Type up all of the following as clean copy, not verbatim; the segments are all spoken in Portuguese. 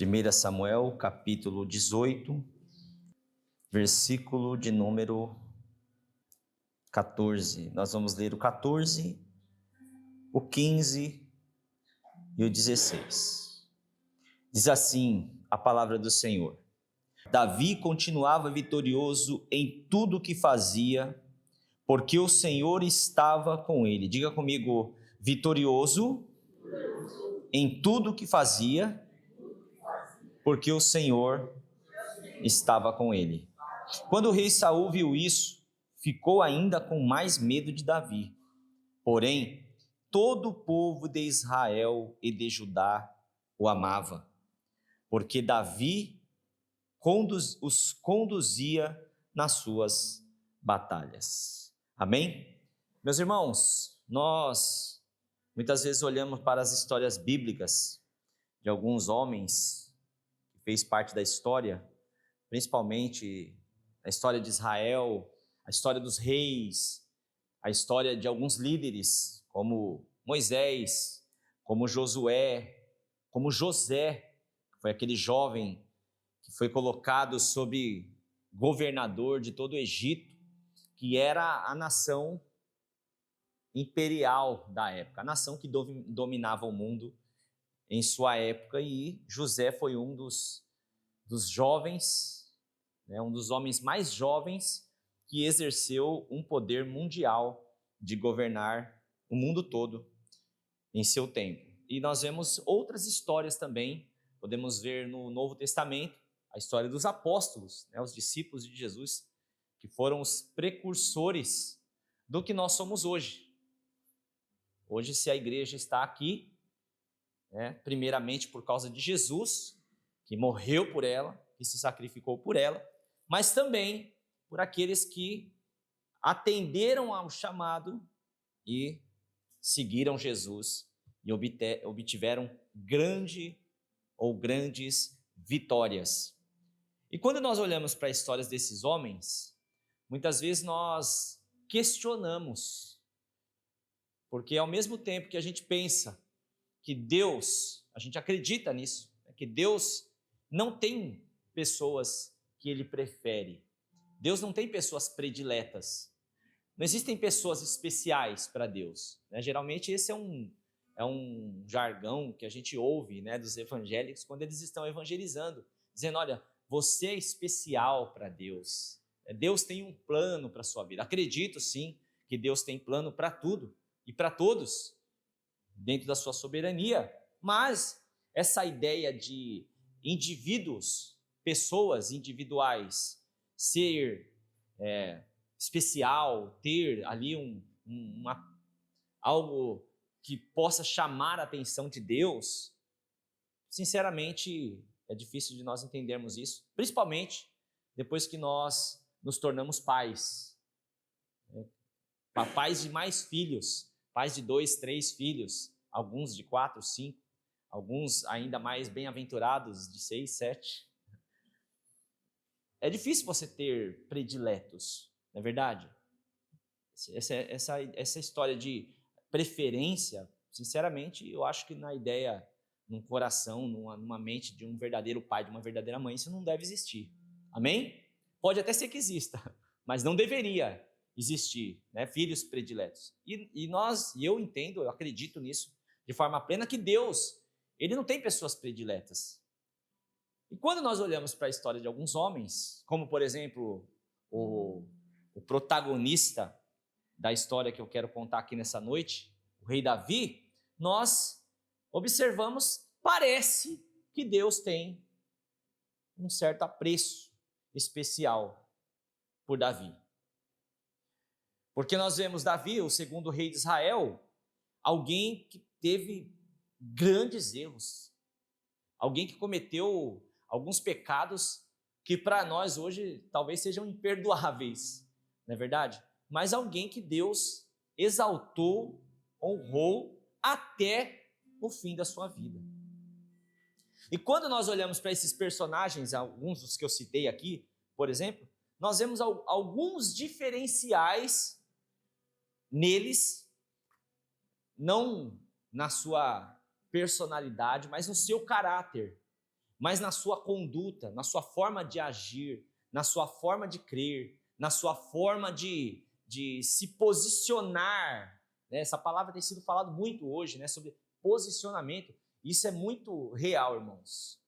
1 Samuel, capítulo 18, versículo de número 14. Nós vamos ler o 14, o 15 e o 16. Diz assim a palavra do Senhor: Davi continuava vitorioso em tudo o que fazia, porque o Senhor estava com ele. Diga comigo: vitorioso em tudo o que fazia, porque o Senhor estava com ele. Quando o rei Saul viu isso, ficou ainda com mais medo de Davi. Porém, todo o povo de Israel e de Judá o amava, porque Davi os conduzia nas suas batalhas. Amém? Meus irmãos, nós muitas vezes olhamos para as histórias bíblicas de alguns homens que fez parte da história, principalmente a história de Israel, a história dos reis, a história de alguns líderes, como Moisés, como Josué, como José, que foi aquele jovem que foi colocado sob governador de todo o Egito, que era a nação imperial da época, a nação que dominava o mundo em sua época, e José foi um dos jovens, um dos homens mais jovens que exerceu um poder mundial de governar o mundo todo em seu tempo. E nós vemos outras histórias também, podemos ver no Novo Testamento, a história dos apóstolos, os discípulos de Jesus, que foram os precursores do que nós somos hoje. Hoje, se a igreja está aqui, primeiramente por causa de Jesus, que morreu por ela, que se sacrificou por ela, mas também por aqueles que atenderam ao chamado e seguiram Jesus e obtiveram grandes vitórias. E quando nós olhamos para as histórias desses homens, muitas vezes nós questionamos, porque ao mesmo tempo que a gente pensa que Deus, a gente acredita nisso, que Deus não tem pessoas que Ele prefere. Deus não tem pessoas prediletas. Não existem pessoas especiais para Deus. Geralmente esse é um jargão que a gente ouve dos evangélicos quando eles estão evangelizando, dizendo: olha, você é especial para Deus. Deus tem um plano para a sua vida. Acredito sim que Deus tem plano para tudo e para todos, dentro da sua soberania, mas essa ideia de indivíduos, pessoas individuais, ser especial, ter ali algo que possa chamar a atenção de Deus, sinceramente é difícil de nós entendermos isso, principalmente depois que nós nos tornamos pais, pais de mais filhos, pais de 2, 3 filhos, alguns de 4, 5, alguns ainda mais bem-aventurados de 6, 7. É difícil você ter prediletos, não é verdade? Essa história de preferência, sinceramente, eu acho que na ideia, num coração, numa mente de um verdadeiro pai, de uma verdadeira mãe, isso não deve existir. Amém? Pode até ser que exista, mas não deveria existir, filhos prediletos. E eu entendo, eu acredito nisso de forma plena, que Deus, Ele não tem pessoas prediletas. E quando nós olhamos para a história de alguns homens, como por exemplo o protagonista da história que eu quero contar aqui nessa noite, o rei Davi, nós observamos, parece que Deus tem um certo apreço especial por Davi. Porque nós vemos Davi, o segundo rei de Israel, alguém que teve grandes erros, alguém que cometeu alguns pecados que para nós hoje talvez sejam imperdoáveis, não é verdade? Mas alguém que Deus exaltou, honrou até o fim da sua vida. E quando nós olhamos para esses personagens, alguns dos que eu citei aqui, por exemplo, nós vemos alguns diferenciais neles, não na sua personalidade, mas no seu caráter, mas na sua conduta, na sua forma de agir, na sua forma de crer, na sua forma de se posicionar, né? Essa palavra tem sido falada muito hoje, né? Sobre posicionamento. Isso é muito real, irmãos.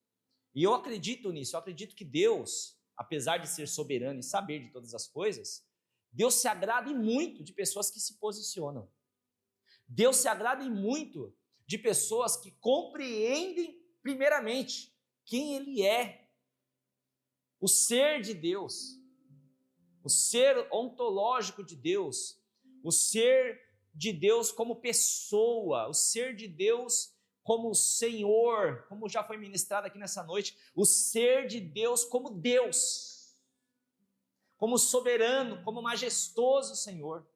E eu acredito nisso, eu acredito que Deus, apesar de ser soberano e saber de todas as coisas, Deus se agrada em muito de pessoas que se posicionam. Deus se agrada em muito de pessoas que compreendem, primeiramente, quem Ele é, o ser de Deus, o ser ontológico de Deus, o ser de Deus como pessoa, o ser de Deus como Senhor, como já foi ministrado aqui nessa noite, o ser de Deus como Deus, como soberano, como majestoso Senhor.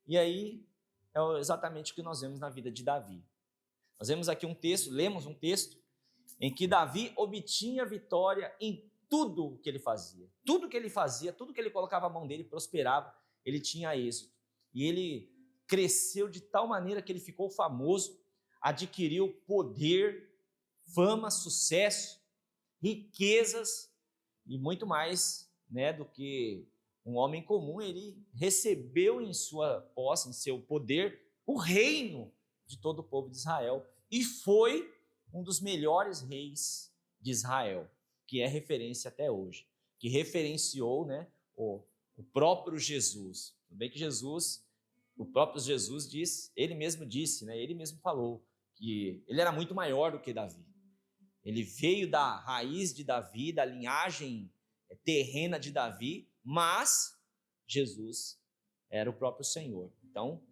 E aí é exatamente o que nós vemos na vida de Davi. Nós vemos aqui um texto, lemos um texto, em que Davi obtinha vitória em tudo o que ele fazia. Tudo que ele fazia, tudo que ele colocava a mão dele, prosperava, ele tinha êxito. E ele cresceu de tal maneira que ele ficou famoso, adquiriu poder, fama, sucesso, riquezas e muito mais, né, do que um homem comum. Ele recebeu em sua posse, em seu poder, o reino de todo o povo de Israel e foi um dos melhores reis de Israel, que é referência até hoje, que referenciou, né, o próprio Jesus. Tudo bem que o próprio Jesus diz, ele mesmo disse, né, ele mesmo falou que ele era muito maior do que Davi. Ele veio da raiz de Davi, da linhagem terrena de Davi, mas Jesus era o próprio Senhor. Então,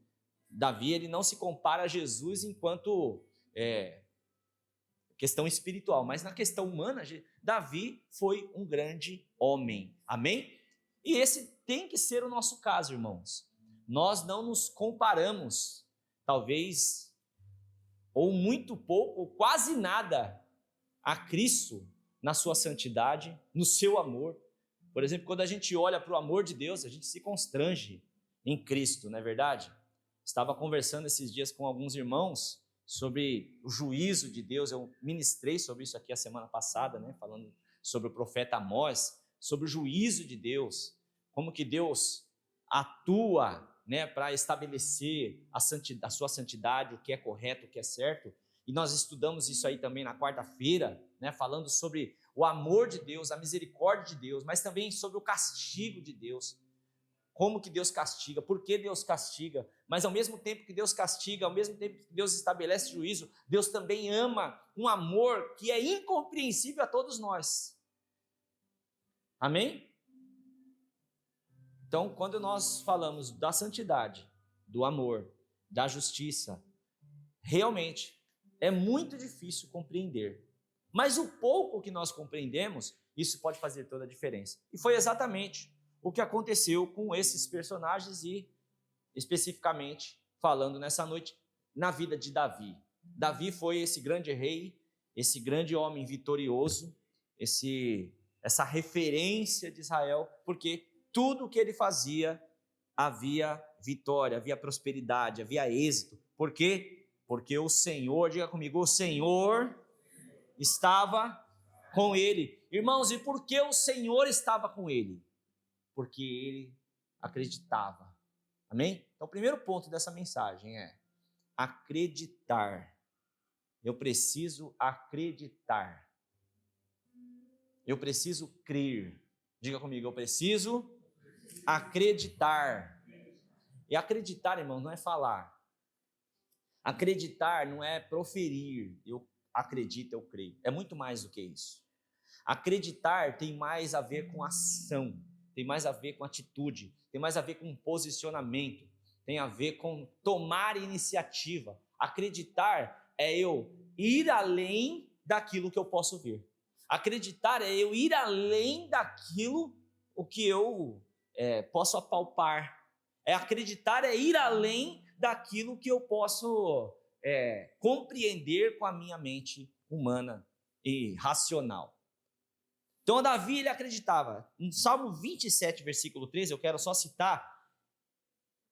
Davi, ele não se compara a Jesus enquanto questão espiritual, mas na questão humana, Davi foi um grande homem. Amém? E esse tem que ser o nosso caso, irmãos. Nós não nos comparamos, talvez, ou muito pouco, ou quase nada, a Cristo na sua santidade, no seu amor. Por exemplo, quando a gente olha para o amor de Deus, a gente se constrange em Cristo, não é verdade? Estava conversando esses dias com alguns irmãos sobre o juízo de Deus. Eu ministrei sobre isso aqui a semana passada, né? Falando sobre o profeta Amós, sobre o juízo de Deus, como que Deus atua, né, para estabelecer a sua santidade, o que é correto, o que é certo. E nós estudamos isso aí também na quarta-feira, né, falando sobre o amor de Deus, a misericórdia de Deus, mas também sobre o castigo de Deus. Como que Deus castiga, por que Deus castiga, mas ao mesmo tempo que Deus castiga, ao mesmo tempo que Deus estabelece juízo, Deus também ama um amor que é incompreensível a todos nós. Amém? Então, quando nós falamos da santidade, do amor, da justiça, realmente é muito difícil compreender. Mas o pouco que nós compreendemos, isso pode fazer toda a diferença. E foi exatamente o que aconteceu com esses personagens e, especificamente, falando nessa noite, na vida de Davi. Davi foi esse grande rei, esse grande homem vitorioso, essa referência de Israel, porque tudo o que ele fazia havia vitória, havia prosperidade, havia êxito. Por quê? Porque o Senhor, diga comigo, o Senhor estava com ele. Irmãos, e por que o Senhor estava com ele? Porque ele acreditava. Amém? Então, o primeiro ponto dessa mensagem é acreditar. Eu preciso acreditar. Eu preciso crer. Diga comigo, eu preciso acreditar. E acreditar, irmão, não é falar. Acreditar não é proferir. Eu acredito, eu creio. É muito mais do que isso. Acreditar tem mais a ver com ação, tem mais a ver com atitude, tem mais a ver com posicionamento, tem a ver com tomar iniciativa. Acreditar é eu ir além daquilo que eu posso ver. Acreditar é eu ir além daquilo o que eu posso apalpar. Acreditar é ir além daquilo que eu posso compreender com a minha mente humana e racional. Então, Davi, ele acreditava. No Salmo 27, versículo 13, eu quero só citar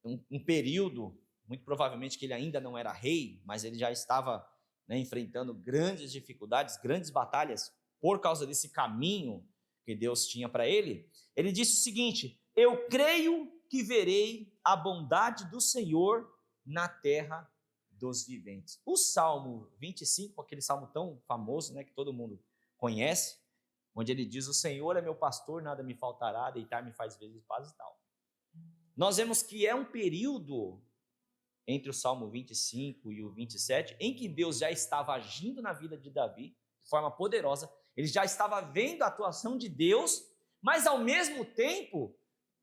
um período, muito provavelmente que ele ainda não era rei, mas ele já estava, né, enfrentando grandes dificuldades, grandes batalhas, por causa desse caminho que Deus tinha para ele, ele disse o seguinte: eu creio que verei a bondade do Senhor na terra dos viventes. O Salmo 25, aquele salmo tão famoso, né, que todo mundo conhece, onde ele diz: o Senhor é meu pastor, nada me faltará, deitar-me faz vezes paz e tal. Nós vemos que é um período entre o Salmo 25 e o 27, em que Deus já estava agindo na vida de Davi, de forma poderosa, ele já estava vendo a atuação de Deus, mas ao mesmo tempo,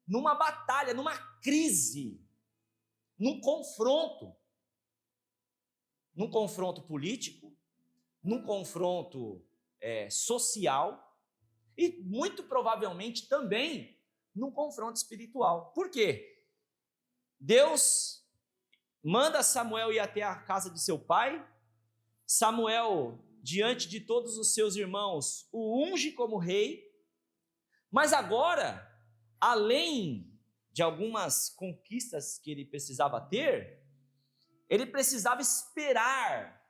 numa batalha, numa crise, num confronto político, num confronto social e muito provavelmente também num confronto espiritual. Por quê? Deus manda Samuel ir até a casa de seu pai. Samuel, diante de todos os seus irmãos, o unge como rei. Mas agora, além de algumas conquistas que ele precisava ter, ele precisava esperar.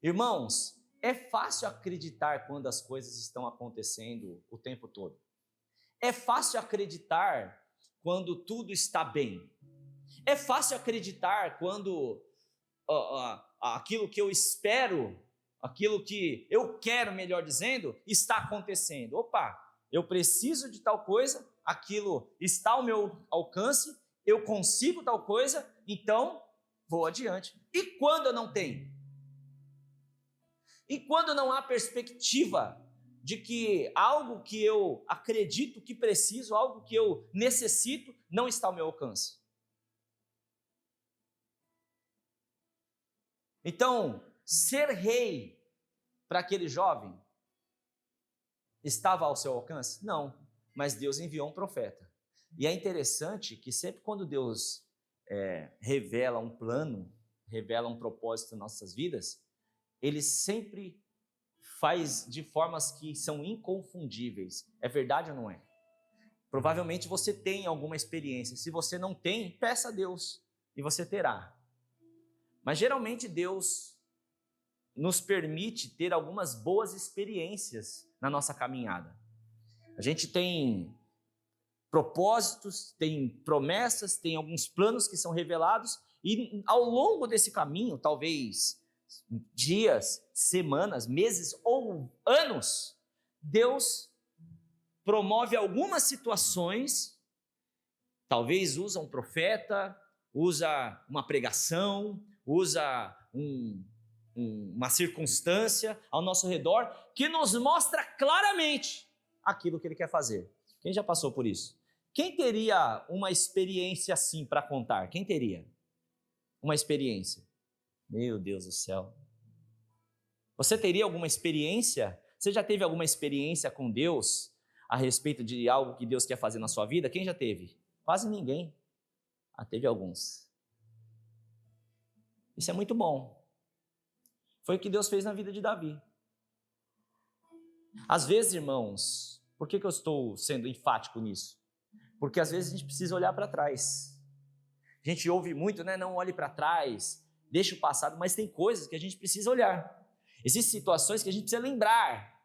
Irmãos, é fácil acreditar quando as coisas estão acontecendo o tempo todo. É fácil acreditar quando tudo está bem. É fácil acreditar quando aquilo que eu espero, aquilo que eu quero, melhor dizendo, está acontecendo. Opa, eu preciso de tal coisa, aquilo está ao meu alcance, eu consigo tal coisa, então vou adiante. E quando eu não tenho? E quando não há perspectiva de que algo que eu acredito que preciso, algo que eu necessito, não está ao meu alcance? Então, ser rei para aquele jovem estava ao seu alcance? Não, mas Deus enviou um profeta. E é interessante que sempre quando Deus revela um plano, revela um propósito em nossas vidas, Ele sempre faz de formas que são inconfundíveis. É verdade ou não é? Provavelmente você tem alguma experiência. Se você não tem, peça a Deus e você terá. Mas geralmente Deus nos permite ter algumas boas experiências na nossa caminhada. A gente tem propósitos, tem promessas, tem alguns planos que são revelados e ao longo desse caminho, talvez dias, semanas, meses ou anos, Deus promove algumas situações, talvez usa um profeta, usa uma pregação, usa uma circunstância ao nosso redor que nos mostra claramente aquilo que Ele quer fazer. Quem já passou por isso? Quem teria uma experiência assim para contar? Quem teria uma experiência? Meu Deus do céu. Você teria alguma experiência? Você já teve alguma experiência com Deus a respeito de algo que Deus quer fazer na sua vida? Quem já teve? Quase ninguém. Teve alguns. Isso é muito bom. Foi o que Deus fez na vida de Davi. Às vezes, irmãos, por que eu estou sendo enfático nisso? Porque às vezes a gente precisa olhar para trás. A gente ouve muito, né? Não olhe para trás, deixa o passado, mas tem coisas que a gente precisa olhar. Existem situações que a gente precisa lembrar,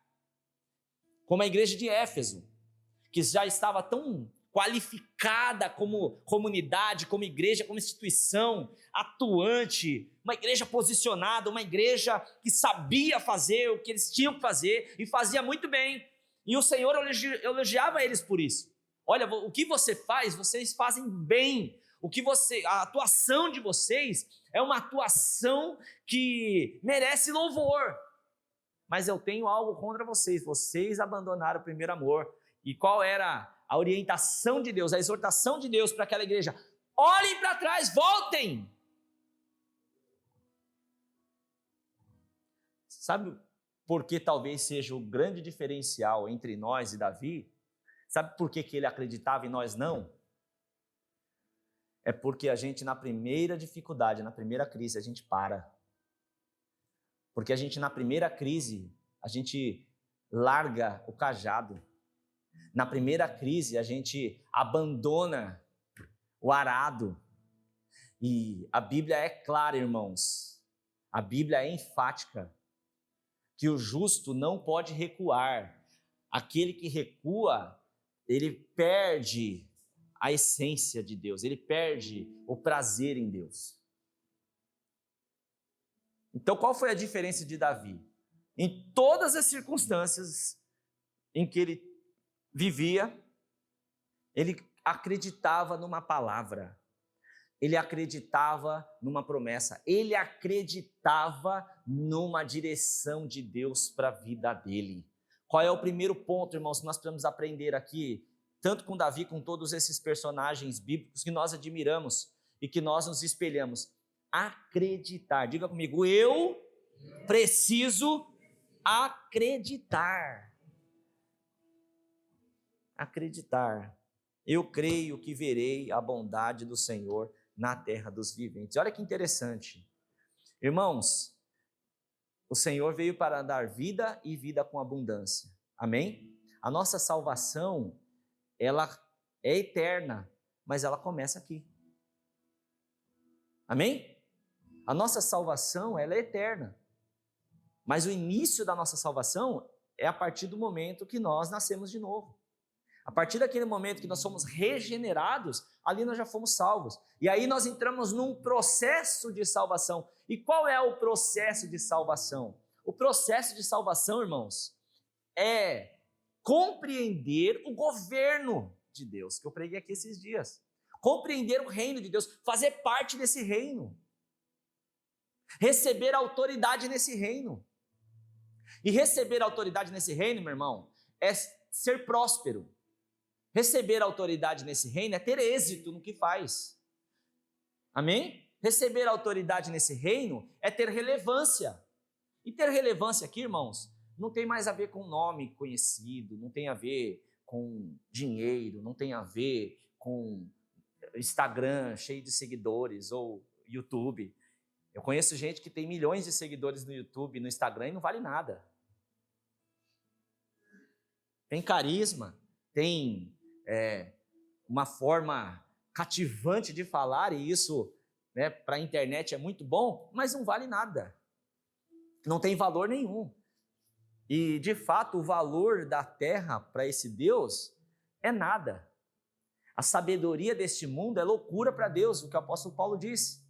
como a igreja de Éfeso, que já estava tão qualificada como comunidade, como igreja, como instituição atuante, uma igreja posicionada, uma igreja que sabia fazer o que eles tinham que fazer e fazia muito bem. E o Senhor elogiava eles por isso. Olha, o que você faz, vocês fazem bem. A atuação de vocês é uma atuação que merece louvor. Mas eu tenho algo contra vocês. Vocês abandonaram o primeiro amor. E qual era a orientação de Deus, a exortação de Deus para aquela igreja? Olhem para trás, voltem! Sabe por que talvez seja o grande diferencial entre nós e Davi? Sabe por que ele acreditava e nós não? É porque a gente, na primeira dificuldade, na primeira crise, a gente para. Porque a gente, na primeira crise, a gente larga o cajado. Na primeira crise, a gente abandona o arado. E a Bíblia é clara, irmãos. A Bíblia é enfática que o justo não pode recuar. Aquele que recua, ele perde a essência de Deus, ele perde o prazer em Deus. Então, qual foi a diferença de Davi? Em todas as circunstâncias em que ele vivia, ele acreditava numa palavra, ele acreditava numa promessa, ele acreditava numa direção de Deus para a vida dele. Qual é o primeiro ponto, irmãos, que nós precisamos aprender aqui, tanto com Davi, com todos esses personagens bíblicos que nós admiramos e que nós nos espelhamos? Acreditar. Diga comigo, eu preciso acreditar. Acreditar. Eu creio que verei a bondade do Senhor na terra dos viventes. Olha que interessante. Irmãos, o Senhor veio para dar vida e vida com abundância. Amém? A nossa salvação, ela é eterna, mas ela começa aqui. Amém? A nossa salvação, ela é eterna. Mas o início da nossa salvação é a partir do momento que nós nascemos de novo. A partir daquele momento que nós somos regenerados, ali nós já fomos salvos. E aí nós entramos num processo de salvação. E qual é o processo de salvação? O processo de salvação, irmãos, é compreender o governo de Deus, que eu preguei aqui esses dias. Compreender o reino de Deus, fazer parte desse reino. Receber autoridade nesse reino. E receber autoridade nesse reino, meu irmão, é ser próspero. Receber autoridade nesse reino é ter êxito no que faz. Amém? Receber autoridade nesse reino é ter relevância. E ter relevância aqui, irmãos, não tem mais a ver com nome conhecido, não tem a ver com dinheiro, não tem a ver com Instagram cheio de seguidores ou YouTube. Eu conheço gente que tem milhões de seguidores no YouTube, no Instagram e não vale nada. Tem carisma, tem uma forma cativante de falar, e isso, né, para a internet é muito bom, mas não vale nada. Não tem valor nenhum. E, de fato, o valor da terra para esse Deus é nada. A sabedoria deste mundo é loucura para Deus, o que o apóstolo Paulo disse.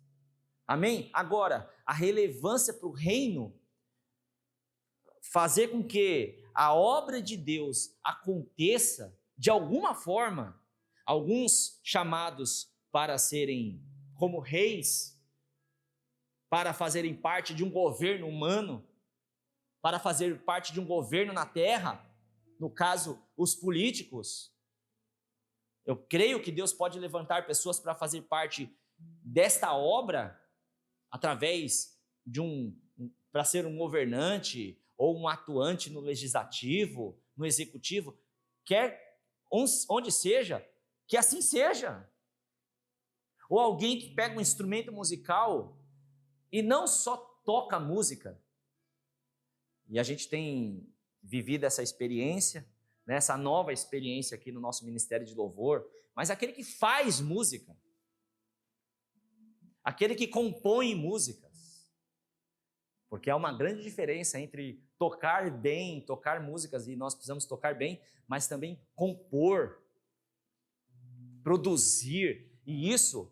Amém? Agora, a relevância para o reino, fazer com que a obra de Deus aconteça de alguma forma, alguns chamados para serem como reis, para fazerem parte de um governo humano, para fazer parte de um governo na terra, no caso, os políticos. Eu creio que Deus pode levantar pessoas para fazer parte desta obra, através de para ser um governante ou um atuante no legislativo, no executivo, quer onde seja, que assim seja. Ou alguém que pega um instrumento musical e não só toca música. E a gente tem vivido essa experiência, né, essa nova experiência aqui no nosso Ministério de Louvor, mas aquele que faz música, aquele que compõe músicas, porque há uma grande diferença entre tocar bem, tocar músicas, e nós precisamos tocar bem, mas também compor, produzir, e isso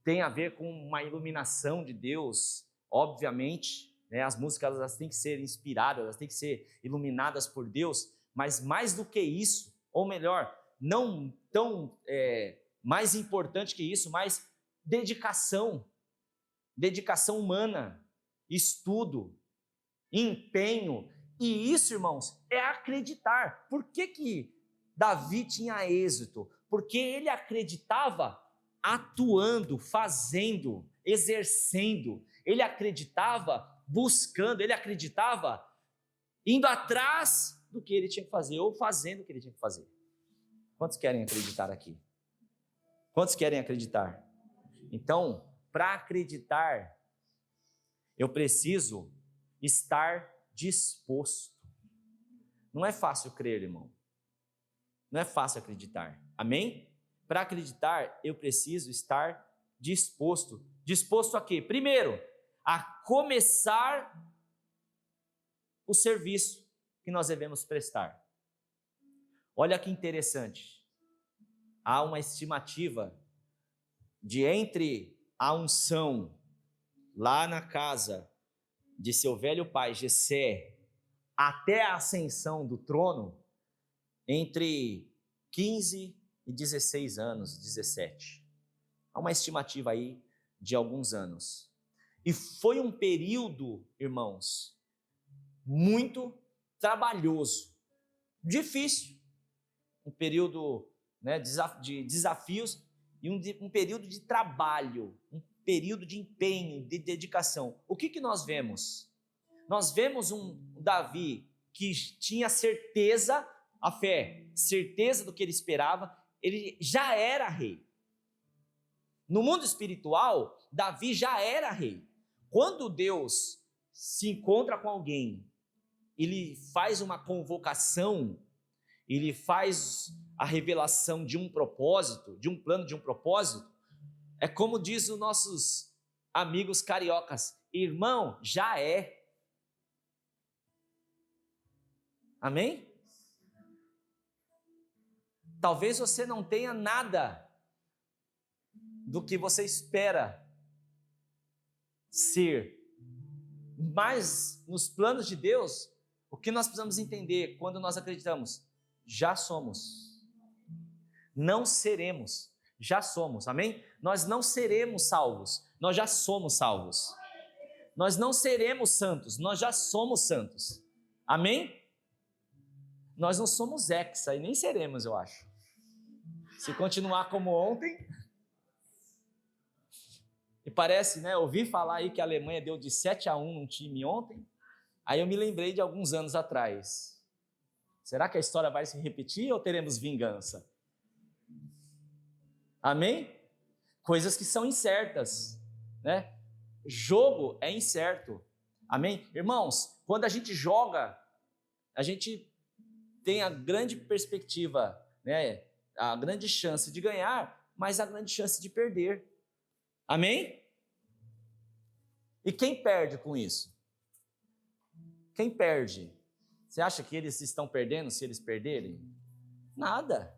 tem a ver com uma iluminação de Deus, obviamente, né? As músicas elas têm que ser inspiradas, elas têm que ser iluminadas por Deus, mas mais do que isso, ou melhor, não tão mais importante que isso, mas dedicação humana, estudo, empenho, e isso, irmãos, é acreditar. Por que Davi tinha êxito? Porque ele acreditava atuando, fazendo, exercendo, ele acreditava buscando, ele acreditava indo atrás do que ele tinha que fazer, ou fazendo o que ele tinha que fazer. Quantos querem acreditar aqui? Quantos querem acreditar? Então, para acreditar, eu preciso estar disposto. Não é fácil crer, irmão. Não é fácil acreditar. Amém? Para acreditar, eu preciso estar disposto. Disposto a quê? Primeiro, a começar o serviço que nós devemos prestar. Olha que interessante. Há uma estimativa de entre a unção lá na casa de seu velho pai Jessé até a ascensão do trono, entre 15 e 16 anos, 17. Há uma estimativa aí de alguns anos. E foi um período, irmãos, muito trabalhoso, difícil, um período, né, de desafios e um período de trabalho, um período de empenho, de dedicação. O que nós vemos? Nós vemos um Davi que tinha certeza, a fé, certeza do que ele esperava, ele já era rei. No mundo espiritual, Davi já era rei. Quando Deus se encontra com alguém, ele faz uma convocação, ele faz a revelação de um propósito, de um plano, de um propósito, é como diz os nossos amigos cariocas, irmão, já é. Amém? Talvez você não tenha nada do que você espera ser, mas nos planos de Deus, o que nós precisamos entender quando nós acreditamos? Já somos. Não seremos, já somos, amém? Nós não seremos salvos, nós já somos salvos. Nós não seremos santos, nós já somos santos, amém? Nós não somos hexa e nem seremos, eu acho. Se continuar como ontem. E parece, né? Ouvi falar aí que a Alemanha deu de 7-1 num time ontem. Aí eu me lembrei de alguns anos atrás. Será que a história vai se repetir ou teremos vingança? Amém? Coisas que são incertas, né? Jogo é incerto. Amém? Irmãos, quando a gente joga, a gente tem a grande perspectiva, né? A grande chance de ganhar, mas a grande chance de perder. Amém? E quem perde com isso? Quem perde? Você acha que eles estão perdendo se eles perderem? Nada.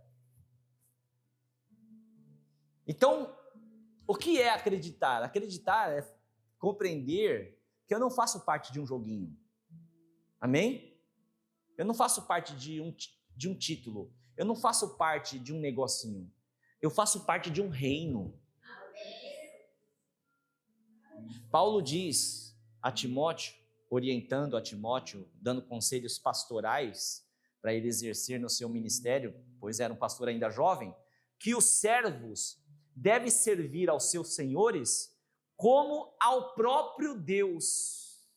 Então, o que é acreditar? Acreditar é compreender que eu não faço parte de um joguinho. Amém? Eu não faço parte de um título. Eu não faço parte de um negocinho. Eu faço parte de um reino. Paulo diz a Timóteo, orientando a Timóteo, dando conselhos pastorais para ele exercer no seu ministério, pois era um pastor ainda jovem, que os servos devem servir aos seus senhores como ao próprio Deus.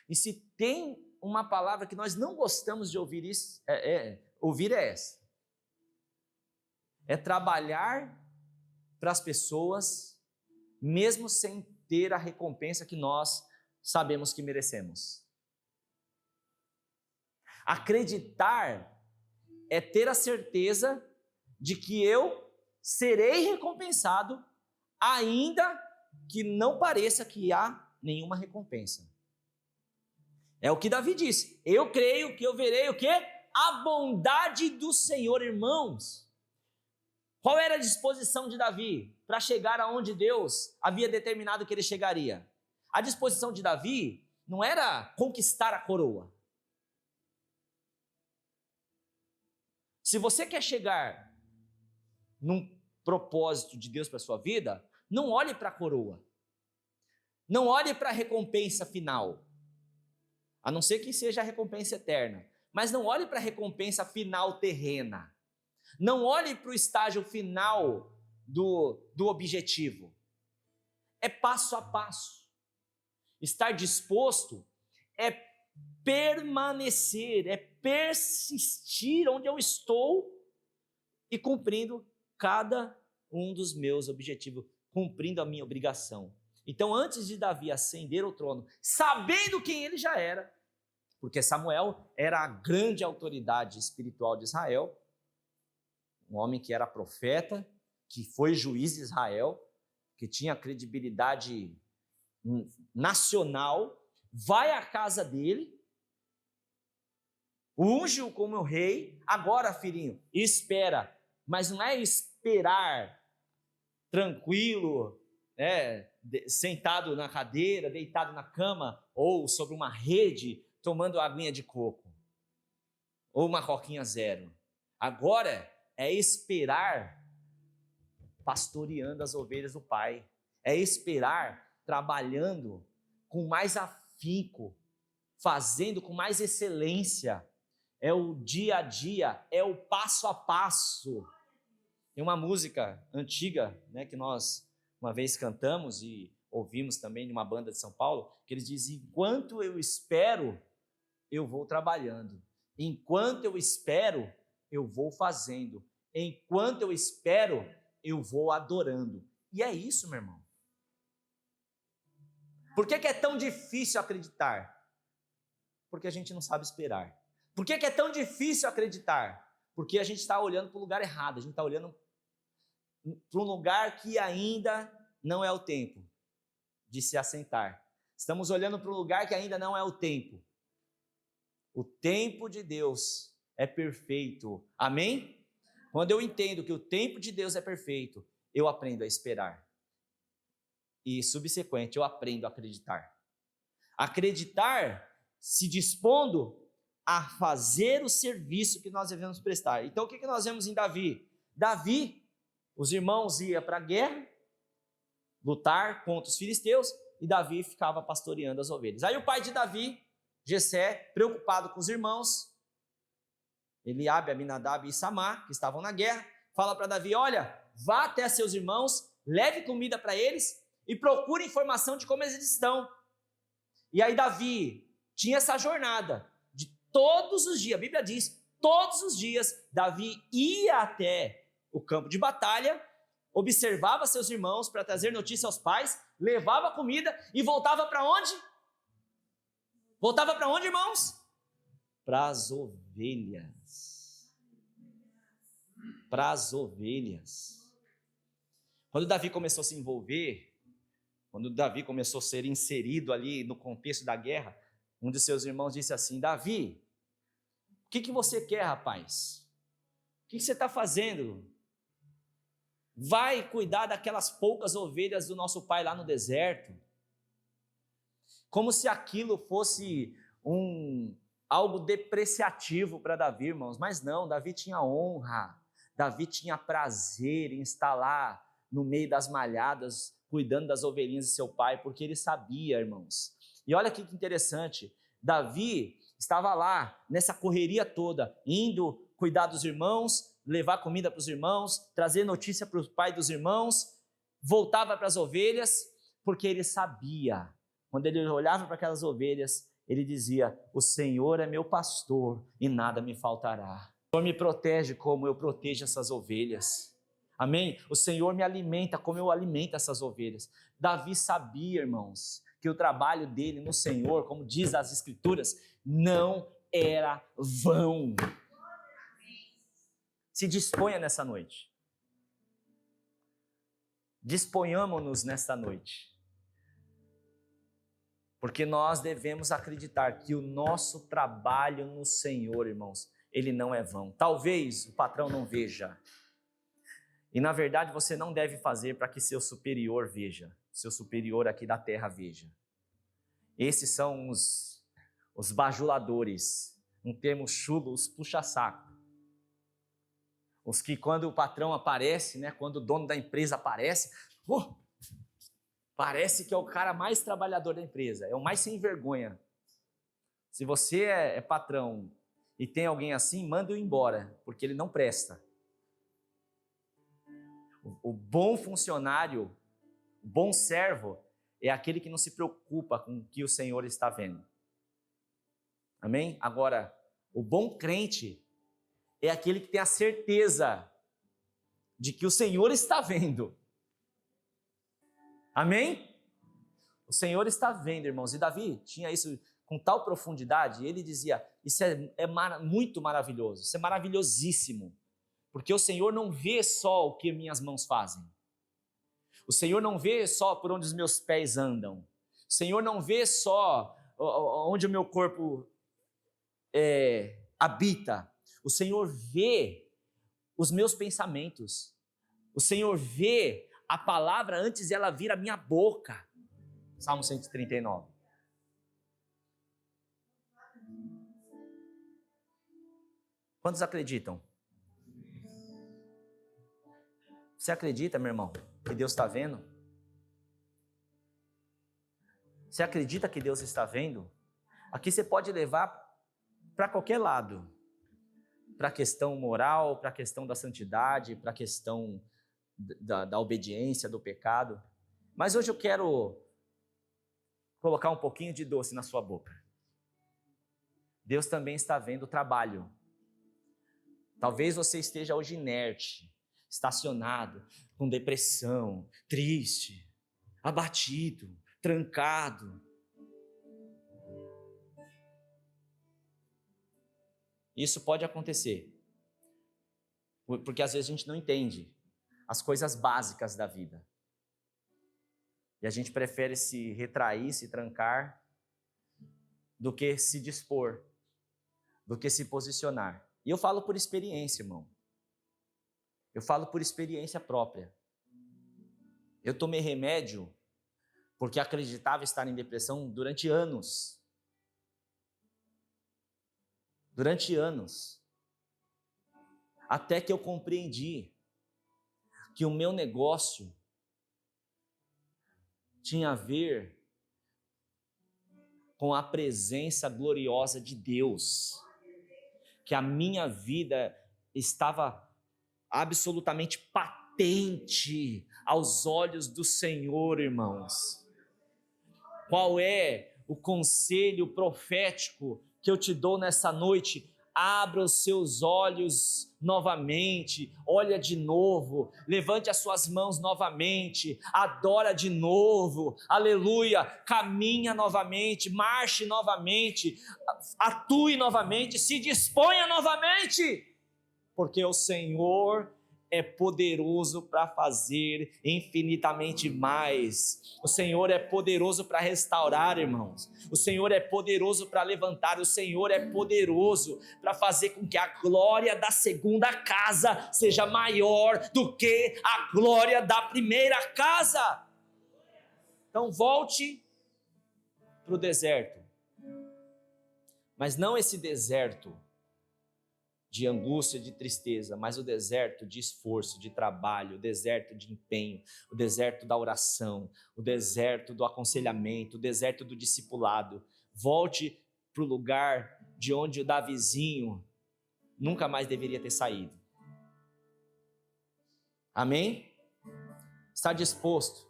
E se tem uma palavra que nós não gostamos de ouvir, ouvir é essa. É trabalhar para as pessoas, mesmo sem ter a recompensa que nós sabemos que merecemos. Acreditar é ter a certeza de que eu serei recompensado, ainda que não pareça que há nenhuma recompensa. É o que Davi disse. Eu creio que eu verei o quê? A bondade do Senhor, irmãos. Qual era a disposição de Davi para chegar aonde Deus havia determinado que ele chegaria? A disposição de Davi não era conquistar a coroa. Se você quer chegar num propósito de Deus para a sua vida, não olhe para a coroa. Não olhe para a recompensa final. A não ser que seja a recompensa eterna. Mas não olhe para a recompensa final terrena. Não olhe para o estágio final do objetivo. É passo a passo. Estar disposto é permanecer, é persistir onde eu estou e cumprindo cada um dos meus objetivos, cumprindo a minha obrigação. Então, antes de Davi ascender ao trono, sabendo quem ele já era, porque Samuel era a grande autoridade espiritual de Israel, um homem que era profeta, que foi juiz de Israel, que tinha credibilidade nacional, vai à casa dele, unge-o como rei. Agora, filhinho, espera, mas não é esperar tranquilo, sentado na cadeira, deitado na cama ou sobre uma rede, tomando aguinha de coco ou uma coquinha zero. Agora é esperar pastoreando as ovelhas do Pai, é esperar trabalhando com mais afinco, fazendo com mais excelência. É o dia a dia, é o passo a passo. Tem uma música antiga, que nós uma vez cantamos e ouvimos também de uma banda de São Paulo, que eles dizem: enquanto eu espero, eu vou trabalhando. Enquanto eu espero, eu vou fazendo. Enquanto eu espero, eu vou adorando. E é isso, meu irmão. Por que é tão difícil acreditar? Porque a gente não sabe esperar. Por que é tão difícil acreditar? Porque a gente está olhando para o lugar errado, a gente está olhando para um lugar que ainda não é o tempo de se assentar. Estamos olhando para um lugar que ainda não é o tempo. O tempo de Deus é perfeito. Amém? Quando eu entendo que o tempo de Deus é perfeito, eu aprendo a esperar. E, subsequente, eu aprendo a acreditar. Acreditar se dispondo a fazer o serviço que nós devemos prestar. Então, o que nós vemos em Davi? Davi, os irmãos iam para a guerra, lutar contra os filisteus, e Davi ficava pastoreando as ovelhas. Aí o pai de Davi, Jessé, preocupado com os irmãos, Eliabe, Aminadab e Samar, que estavam na guerra, fala para Davi: olha, vá até seus irmãos, leve comida para eles e procure informação de como eles estão. E aí Davi tinha essa jornada de todos os dias, a Bíblia diz, todos os dias, Davi ia até o campo de batalha, observava seus irmãos para trazer notícia aos pais, levava comida e voltava para onde? Voltava para onde, irmãos? Para as ovelhas. Para as ovelhas. Quando Davi começou a se envolver, quando Davi começou a ser inserido ali no contexto da guerra, um de seus irmãos disse assim: Davi, o que você quer, rapaz? O que você está fazendo? Vai cuidar daquelas poucas ovelhas do nosso pai lá no deserto. Como se aquilo fosse algo depreciativo para Davi, irmãos. Mas não, Davi tinha honra, Davi tinha prazer em estar lá no meio das malhadas, cuidando das ovelhinhas de seu pai, porque ele sabia, irmãos. E olha que interessante, Davi estava lá, nessa correria toda, indo cuidar dos irmãos, levar comida para os irmãos, trazer notícia para o pai dos irmãos, voltava para as ovelhas, porque ele sabia, quando ele olhava para aquelas ovelhas, ele dizia: o Senhor é meu pastor e nada me faltará. O Senhor me protege como eu protejo essas ovelhas. Amém? O Senhor me alimenta como eu alimento essas ovelhas. Davi sabia, irmãos, que o trabalho dele no Senhor, como diz as Escrituras, não era vão. Se disponha nessa noite. Disponhamos-nos nesta noite. Porque nós devemos acreditar que o nosso trabalho no Senhor, irmãos, ele não é vão. Talvez o patrão não veja. E na verdade você não deve fazer para que seu superior veja. Seu superior aqui da terra veja. Esses são os bajuladores. Um termo chulo, os puxa-saco. Os que quando o patrão aparece, quando o dono da empresa aparece, parece que é o cara mais trabalhador da empresa, é o mais sem vergonha. Se você é patrão e tem alguém assim, manda-o embora, porque ele não presta. O bom funcionário, o bom servo, é aquele que não se preocupa com o que o Senhor está vendo. Amém? Agora, o bom crente é aquele que tem a certeza de que o Senhor está vendo. Amém? O Senhor está vendo, irmãos. E Davi tinha isso com tal profundidade, ele dizia: isso é muito maravilhoso, isso é maravilhosíssimo, porque o Senhor não vê só o que minhas mãos fazem. O Senhor não vê só por onde os meus pés andam. O Senhor não vê só onde o meu corpo habita. O Senhor vê os meus pensamentos. O Senhor vê a palavra antes de ela vir à minha boca. Salmo 139. Quantos acreditam? Você acredita, meu irmão, que Deus está vendo? Você acredita que Deus está vendo? Aqui você pode levar para qualquer lado. Para a questão moral, para a questão da santidade, para a questão da obediência, do pecado. Mas hoje eu quero colocar um pouquinho de doce na sua boca. Deus também está vendo o trabalho. Talvez você esteja hoje inerte, estacionado, com depressão, triste, abatido, trancado. Isso pode acontecer, porque às vezes a gente não entende as coisas básicas da vida. E a gente prefere se retrair, se trancar, do que se dispor, do que se posicionar. E eu falo por experiência, irmão. Eu falo por experiência própria. Eu tomei remédio porque acreditava estar em depressão durante anos. Durante anos. Até que eu compreendi que o meu negócio tinha a ver com a presença gloriosa de Deus. Que a minha vida estava absolutamente patente aos olhos do Senhor, irmãos. Qual é o conselho profético que eu te dou nessa noite? Abra os seus olhos novamente, olha de novo, levante as suas mãos novamente, adora de novo, aleluia, caminha novamente, marche novamente, atue novamente, se disponha novamente, porque o Senhor é poderoso para fazer infinitamente mais. O Senhor é poderoso para restaurar, irmãos. O Senhor é poderoso para levantar. O Senhor é poderoso para fazer com que a glória da segunda casa seja maior do que a glória da primeira casa. Então volte para o deserto. Mas não esse deserto de angústia, de tristeza, mas o deserto de esforço, de trabalho, o deserto de empenho, o deserto da oração, o deserto do aconselhamento, o deserto do discipulado. Volte para o lugar de onde o Davizinho nunca mais deveria ter saído. Amém? Está disposto?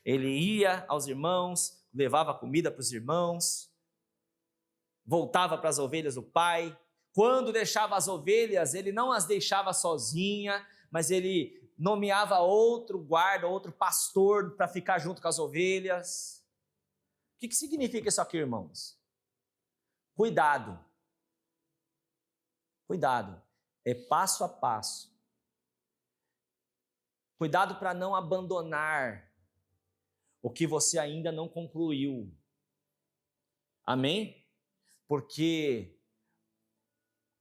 Ele ia aos irmãos, levava comida para os irmãos, voltava para as ovelhas do pai. Quando deixava as ovelhas, ele não as deixava sozinha, mas ele nomeava outro guarda, outro pastor para ficar junto com as ovelhas. O que significa isso aqui, irmãos? Cuidado. Cuidado. É passo a passo. Cuidado para não abandonar o que você ainda não concluiu. Amém? Porque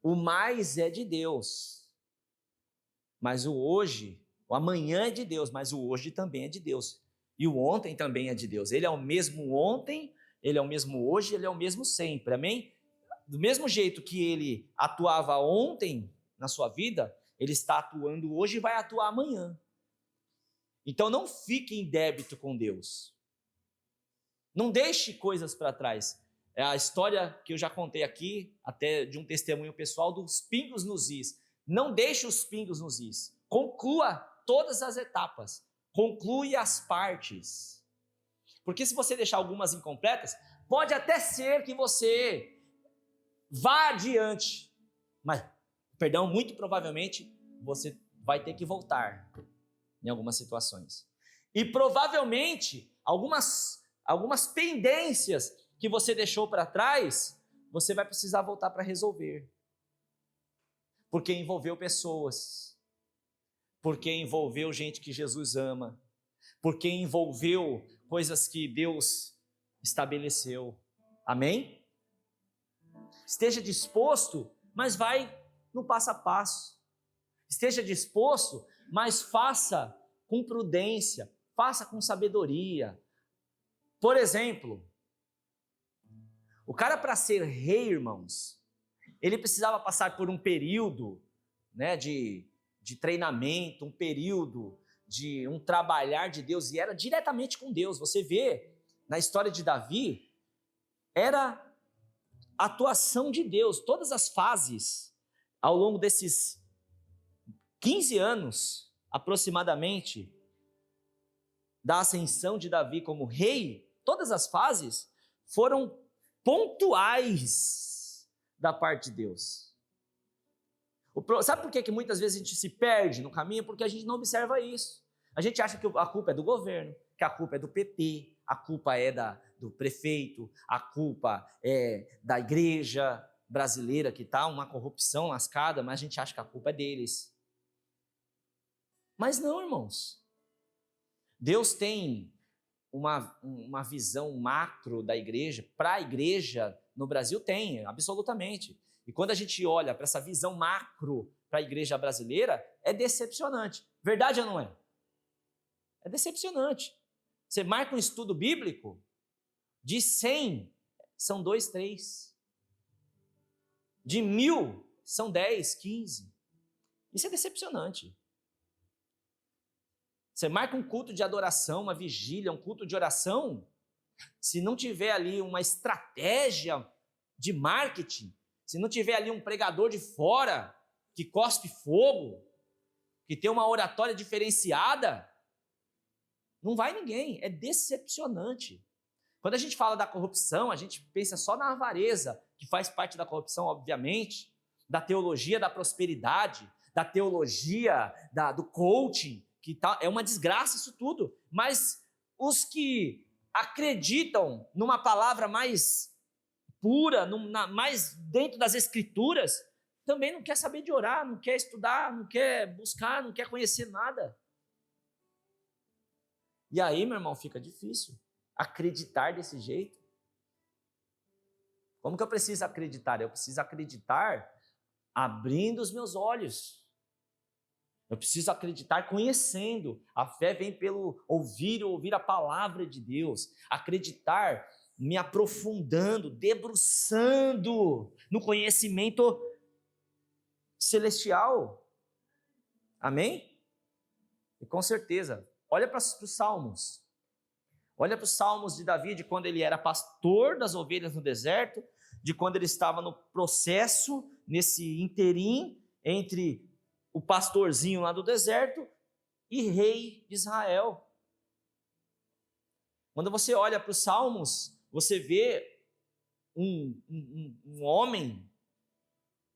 o mais é de Deus, mas o hoje, o amanhã é de Deus, mas o hoje também é de Deus. E o ontem também é de Deus. Ele é o mesmo ontem, ele é o mesmo hoje, ele é o mesmo sempre, amém? Do mesmo jeito que ele atuava ontem na sua vida, ele está atuando hoje e vai atuar amanhã. Então não fique em débito com Deus. Não deixe coisas para trás. É a história que eu já contei aqui, até de um testemunho pessoal, dos pingos nos is. Não deixe os pingos nos is. Conclua todas as etapas. Conclui as partes. Porque se você deixar algumas incompletas, pode até ser que você vá adiante. Mas, muito provavelmente, você vai ter que voltar em algumas situações. E provavelmente, algumas pendências que você deixou para trás, você vai precisar voltar para resolver. Porque envolveu pessoas. Porque envolveu gente que Jesus ama. porque envolveu coisas que Deus estabeleceu. Amém? Esteja disposto, mas vai no passo a passo. Esteja disposto, mas faça com prudência, faça com sabedoria. Por exemplo, o cara, para ser rei, irmãos, ele precisava passar por um período, né, de treinamento, um período de um trabalhar de Deus, e era diretamente com Deus. Você vê na história de Davi, era a atuação de Deus, todas as fases, ao longo desses 15 anos, aproximadamente, da ascensão de Davi como rei, todas as fases foram pontuais da parte de Deus. Sabe por que muitas vezes a gente se perde no caminho? Porque a gente não observa isso. A gente acha que a culpa é do governo, que a culpa é do PT, a culpa é do prefeito, a culpa é da igreja brasileira, que está uma corrupção lascada, mas a gente acha que a culpa é deles. Mas não, irmãos. Deus tem uma visão macro da igreja, para a igreja no Brasil tem, absolutamente. E quando a gente olha para essa visão macro para a igreja brasileira, é decepcionante. Verdade ou não é? É decepcionante. Você marca um estudo bíblico, de 100, são 2, 3. De 1000, são 10, 15. Isso é decepcionante. Você marca um culto de adoração, uma vigília, um culto de oração, se não tiver ali uma estratégia de marketing, se não tiver ali um pregador de fora que cospe fogo, que tem uma oratória diferenciada, não vai ninguém. É decepcionante. Quando a gente fala da corrupção, a gente pensa só na avareza, que faz parte da corrupção, obviamente, da teologia da prosperidade, da teologia do coaching, que é uma desgraça isso tudo. Mas os que acreditam numa palavra mais pura, mais dentro das escrituras, também não quer saber de orar, não quer estudar, não quer buscar, não quer conhecer nada. E aí, meu irmão, fica difícil acreditar desse jeito. Como que eu preciso acreditar? Eu preciso acreditar abrindo os meus olhos. Eu preciso acreditar conhecendo. A fé vem pelo ouvir a palavra de Deus. Acreditar me aprofundando, debruçando no conhecimento celestial. Amém? E com certeza, olha para os Salmos. Olha para os Salmos de Davi, de quando ele era pastor das ovelhas no deserto, de quando ele estava no processo, nesse interim, entre o pastorzinho lá do deserto e rei de Israel. Quando você olha para os Salmos, você vê um homem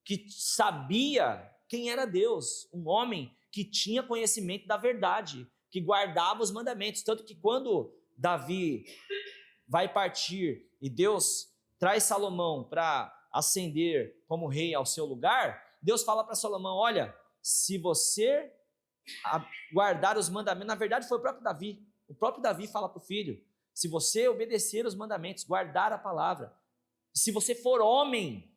que sabia quem era Deus, um homem que tinha conhecimento da verdade, que guardava os mandamentos, tanto que quando Davi vai partir e Deus traz Salomão para ascender como rei ao seu lugar, Deus fala para Salomão, olha, se você guardar os mandamentos, na verdade foi o próprio Davi fala para o filho, se você obedecer os mandamentos, guardar a palavra, se você for homem,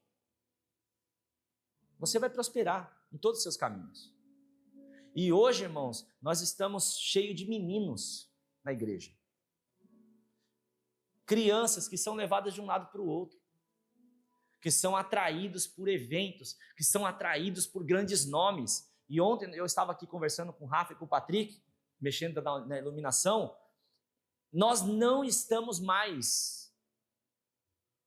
você vai prosperar em todos os seus caminhos. E hoje, irmãos, nós estamos cheios de meninos na igreja. Crianças que são levadas de um lado para o outro, que são atraídos por eventos, que são atraídos por grandes nomes. E ontem eu estava aqui conversando com o Rafa e com o Patrick, mexendo na iluminação, nós não estamos mais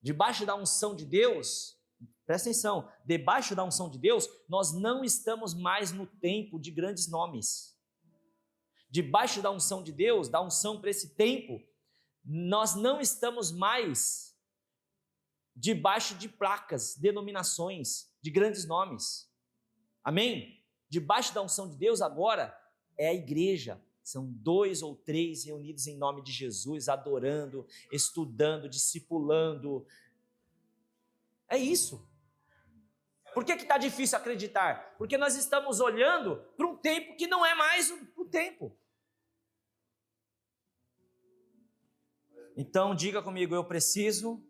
debaixo da unção de Deus, presta atenção, debaixo da unção de Deus, nós não estamos mais no tempo de grandes nomes. Debaixo da unção de Deus, da unção para esse tempo, nós não estamos mais debaixo de placas, denominações, de grandes nomes. Amém? Debaixo da unção de Deus agora é a igreja. São 2 ou 3 reunidos em nome de Jesus, adorando, estudando, discipulando. É isso. Por que está difícil acreditar? Porque nós estamos olhando para um tempo que não é mais o tempo. Então diga comigo, eu preciso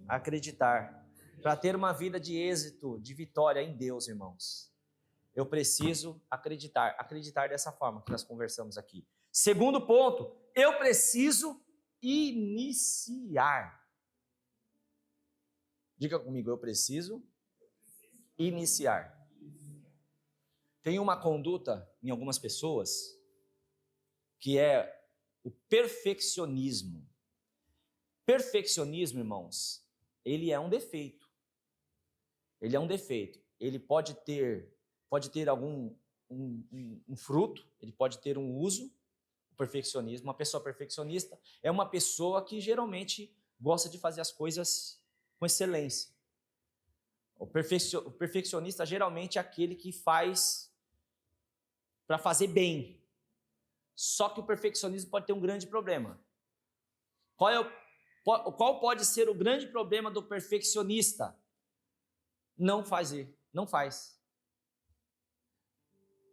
acreditar. Para ter uma vida de êxito, de vitória em Deus, irmãos, eu preciso acreditar. Acreditar dessa forma que nós conversamos aqui. Segundo ponto, eu preciso iniciar. Diga comigo, eu preciso iniciar. Tem uma conduta em algumas pessoas que é o perfeccionismo. Perfeccionismo, irmãos, ele é um defeito. Ele é um defeito. Ele pode ter algum um fruto, ele pode ter um uso. O perfeccionismo, uma pessoa perfeccionista é uma pessoa que geralmente gosta de fazer as coisas com excelência. O perfeccionista geralmente é aquele que faz para fazer bem. Só que o perfeccionismo pode ter um grande problema. Qual pode ser o grande problema do perfeccionista? Não fazer, não faz.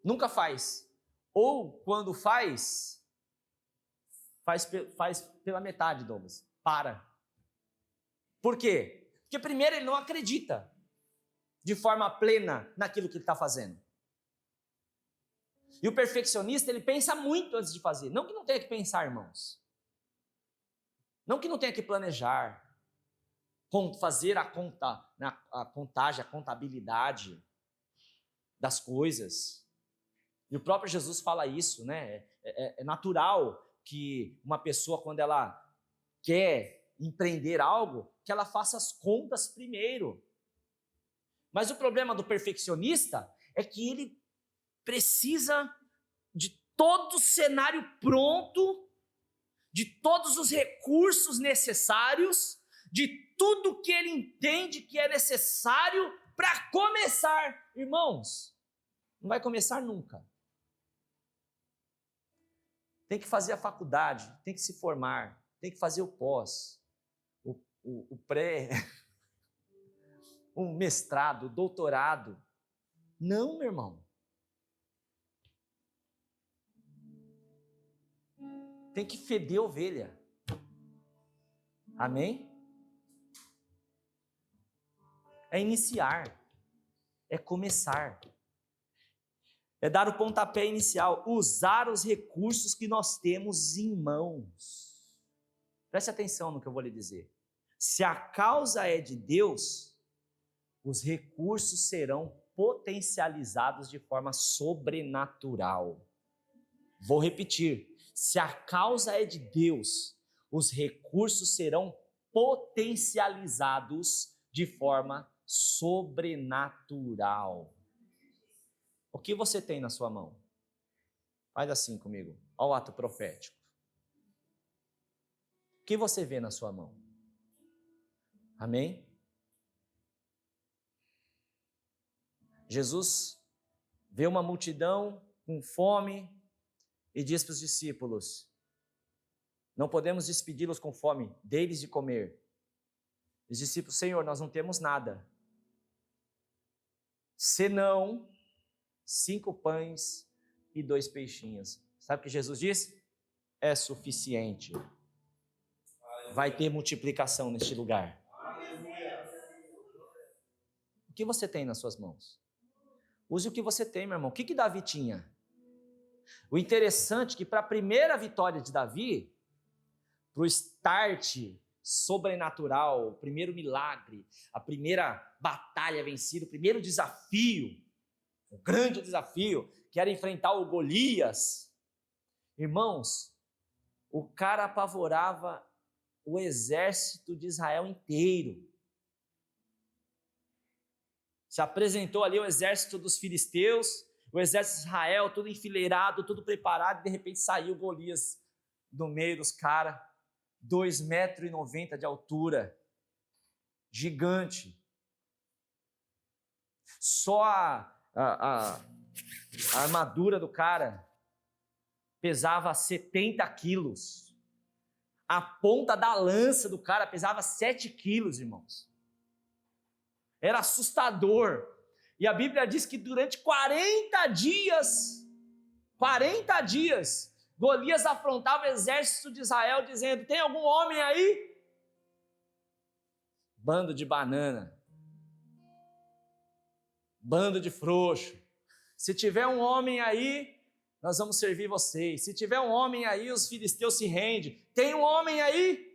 Nunca faz. Ou quando faz pela metade, Douglas. Para. Por quê? Porque primeiro ele não acredita de forma plena naquilo que ele está fazendo. E o perfeccionista, ele pensa muito antes de fazer. Não que não tenha que pensar, irmãos. Não que não tenha que planejar, fazer a contagem, a contabilidade das coisas. E o próprio Jesus fala isso, né? É natural que uma pessoa, quando ela quer empreender algo, que ela faça as contas primeiro. Mas o problema do perfeccionista é que ele precisa de todo o cenário pronto, de todos os recursos necessários, de tudo que ele entende que é necessário para começar. Irmãos, não vai começar nunca. Tem que fazer a faculdade, tem que se formar, tem que fazer o pós, o pré, o mestrado, o doutorado. Não, meu irmão. Tem que feder ovelha. Amém? É iniciar. É começar. É dar o pontapé inicial. Usar os recursos que nós temos em mãos. Preste atenção no que eu vou lhe dizer. Se a causa é de Deus, os recursos serão potencializados de forma sobrenatural. Vou repetir. Se a causa é de Deus, os recursos serão potencializados de forma sobrenatural. O que você tem na sua mão? Faz assim comigo. Olha o ato profético. O que você vê na sua mão? Amém? Jesus vê uma multidão com fome e diz para os discípulos: não podemos despedi-los com fome, dê-lhes de comer. Os discípulos: Senhor, nós não temos nada, senão 5 pães e 2 peixinhos. Sabe o que Jesus disse? É suficiente. Vai ter multiplicação neste lugar. O que você tem nas suas mãos? Use o que você tem, meu irmão. O que Davi tinha? O interessante é que para a primeira vitória de Davi, para o start sobrenatural, o primeiro milagre, a primeira batalha vencida, o primeiro desafio, o grande desafio, que era enfrentar o Golias, irmãos, o cara apavorava o exército de Israel inteiro. Se apresentou ali o exército dos filisteus, o exército de Israel, tudo enfileirado, tudo preparado, e de repente saiu Golias do meio dos caras, 2,90 metros de altura, gigante. Só a armadura do cara pesava 70 quilos. A ponta da lança do cara pesava 7 quilos, irmãos. Era assustador. E a Bíblia diz que durante 40 dias, Golias afrontava o exército de Israel, dizendo: tem algum homem aí? Bando de banana. Bando de frouxo. Se tiver um homem aí, nós vamos servir vocês. Se tiver um homem aí, os filisteus se rendem. Tem um homem aí?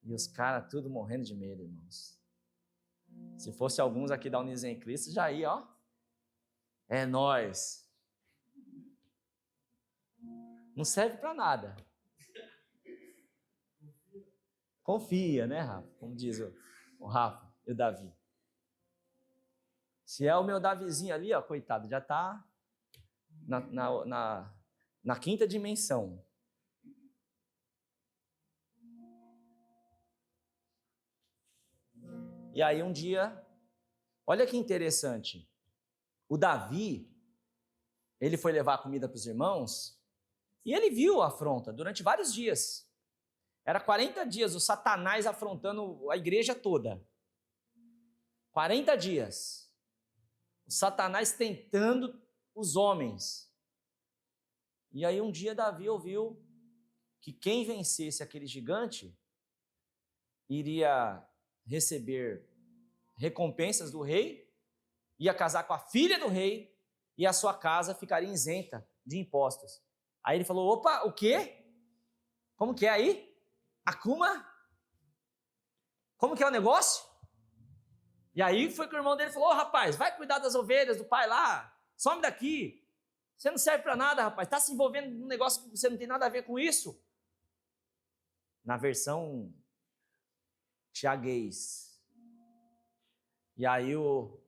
E os caras tudo morrendo de medo, irmãos. Se fosse alguns aqui da Unidos em Cristo, já ia, ó. É nós. Não serve para nada. Confia, né, Rafa? Como diz o Rafa e o Davi. Se é o meu Davizinho ali, ó, coitado, já está na quinta dimensão. E aí um dia, olha que interessante, o Davi, ele foi levar comida para os irmãos e ele viu a afronta durante vários dias. Era 40 dias o Satanás afrontando a igreja toda. 40 dias. O Satanás tentando os homens. E aí um dia Davi ouviu que quem vencesse aquele gigante iria receber recompensas do rei, ia casar com a filha do rei e a sua casa ficaria isenta de impostos. Aí ele falou: opa, o quê? Como que é aí? Akuma? Como que é o negócio? E aí foi que o irmão dele falou: ô rapaz, vai cuidar das ovelhas do pai lá, some daqui, você não serve para nada, rapaz, está se envolvendo num negócio que você não tem nada a ver com isso. Na versão tiaguês. E aí o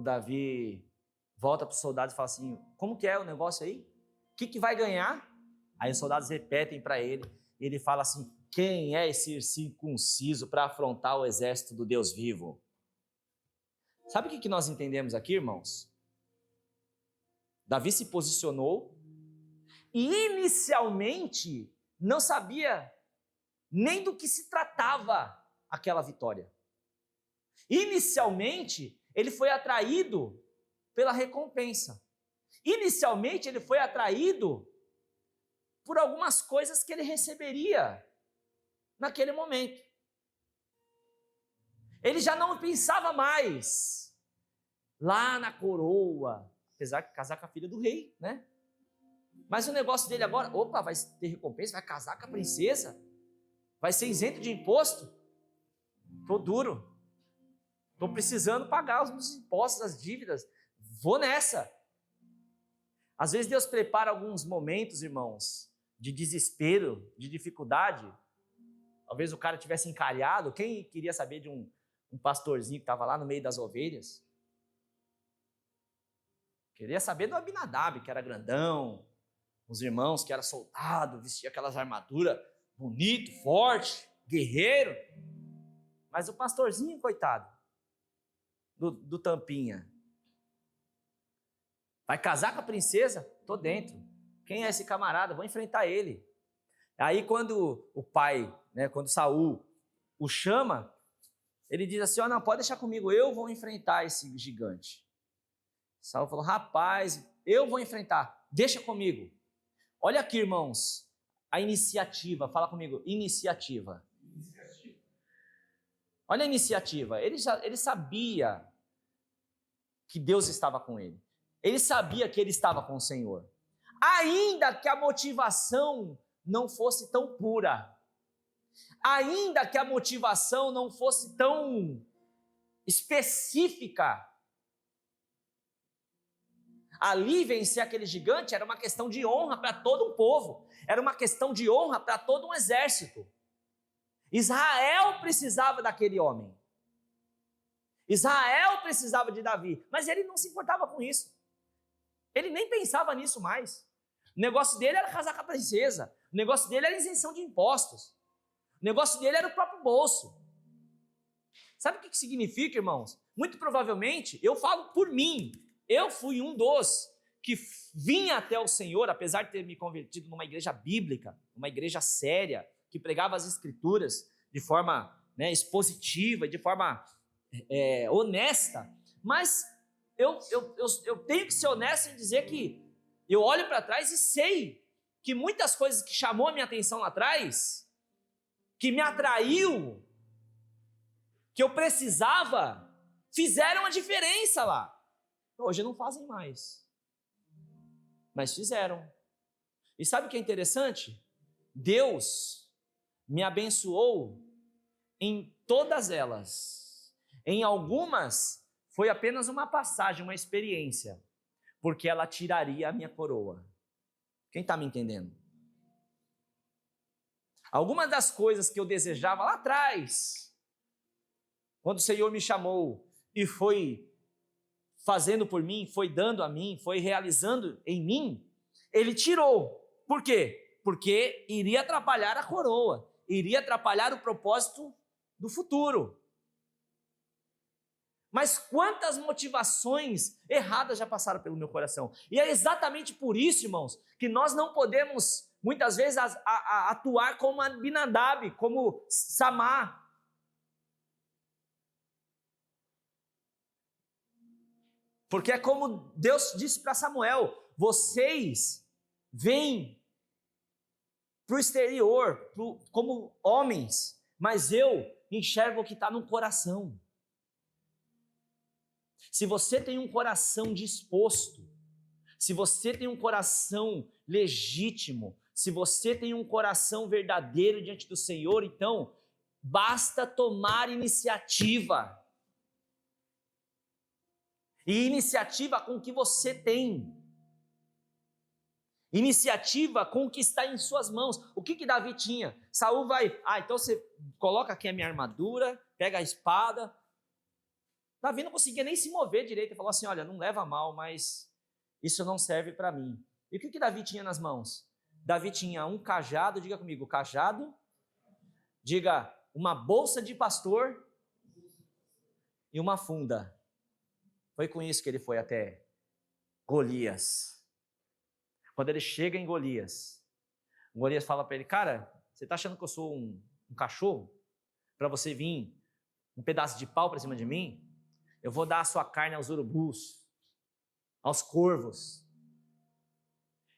Davi volta para os soldados e fala assim: como que é o negócio aí? O que vai ganhar? Aí os soldados repetem para ele, e ele fala assim: quem é esse circunciso para afrontar o exército do Deus vivo? Sabe o que nós entendemos aqui, irmãos? Davi se posicionou e inicialmente não sabia nem do que se tratava aquela vitória. Inicialmente, ele foi atraído pela recompensa. Inicialmente, ele foi atraído por algumas coisas que ele receberia naquele momento. Ele já não pensava mais lá na coroa, apesar de casar com a filha do rei, né? Mas o negócio dele agora, opa, vai ter recompensa, vai casar com a princesa, vai ser isento de imposto. Tô duro. Estou precisando pagar os meus impostos, as dívidas. Vou nessa. Às vezes Deus prepara alguns momentos, irmãos, de desespero, de dificuldade. Talvez o cara tivesse encalhado. Quem queria saber de um pastorzinho que estava lá no meio das ovelhas? Queria saber do Abinadab, que era grandão. Os irmãos que era soldado, vestia aquelas armaduras, bonito, forte, guerreiro. Mas o pastorzinho, coitado, do Tampinha. Vai casar com a princesa? Tô dentro. Quem é esse camarada? Vou enfrentar ele. Aí quando o pai, né, quando Saul o chama, ele diz assim: ó, não, pode deixar comigo, eu vou enfrentar esse gigante. Saul falou: rapaz, eu vou enfrentar, deixa comigo. Olha aqui, irmãos, a iniciativa, fala comigo, iniciativa. Olha a iniciativa, ele sabia que Deus estava com ele. Ele sabia que ele estava com o Senhor. Ainda que a motivação não fosse tão pura, ainda que a motivação não fosse tão específica, ali vencer aquele gigante era uma questão de honra para todo um povo, era uma questão de honra para todo um exército. Israel precisava daquele homem. Israel precisava de Davi, mas ele não se importava com isso. Ele nem pensava nisso mais. O negócio dele era casar com a princesa, o negócio dele era isenção de impostos, o negócio dele era o próprio bolso. Sabe o que significa, irmãos? Muito provavelmente, eu falo por mim, eu fui um dos que vinha até o Senhor, apesar de ter me convertido numa igreja bíblica, uma igreja séria, que pregava as escrituras de forma, né, expositiva, de forma honesta, mas eu tenho que ser honesto em dizer que eu olho para trás e sei que muitas coisas que chamou a minha atenção lá atrás, que me atraiu, que eu precisava, fizeram a diferença lá. Hoje não fazem mais, mas fizeram. E sabe o que é interessante? Deus me abençoou em todas elas. Em algumas, foi apenas uma passagem, uma experiência, porque ela tiraria a minha coroa. Quem está me entendendo? Algumas das coisas que eu desejava lá atrás, quando o Senhor me chamou e foi fazendo por mim, foi dando a mim, foi realizando em mim, Ele tirou. Por quê? Porque iria atrapalhar a coroa, iria atrapalhar o propósito do futuro. Mas quantas motivações erradas já passaram pelo meu coração. E é exatamente por isso, irmãos, que nós não podemos, muitas vezes, atuar como Abinadab, como Samar. Porque é como Deus disse para Samuel, vocês vêm para o exterior, como homens, mas eu enxergo o que está no coração. Se você tem um coração disposto, se você tem um coração legítimo, se você tem um coração verdadeiro diante do Senhor, então basta tomar iniciativa. E iniciativa com o que você tem. Iniciativa com o que está em suas mãos. O que Davi tinha? Saul vai, então você coloca aqui a minha armadura, pega a espada. Davi não conseguia nem se mover direito. Ele falou assim, olha, não leva a mal, mas isso não serve para mim. E o que Davi tinha nas mãos? Davi tinha um cajado, diga comigo, cajado. Diga, uma bolsa de pastor e uma funda. Foi com isso que ele foi até Golias. Quando ele chega em Golias, Golias fala para ele, cara, você está achando que eu sou um cachorro? Para você vir um pedaço de pau para cima de mim? Eu vou dar a sua carne aos urubus, aos corvos.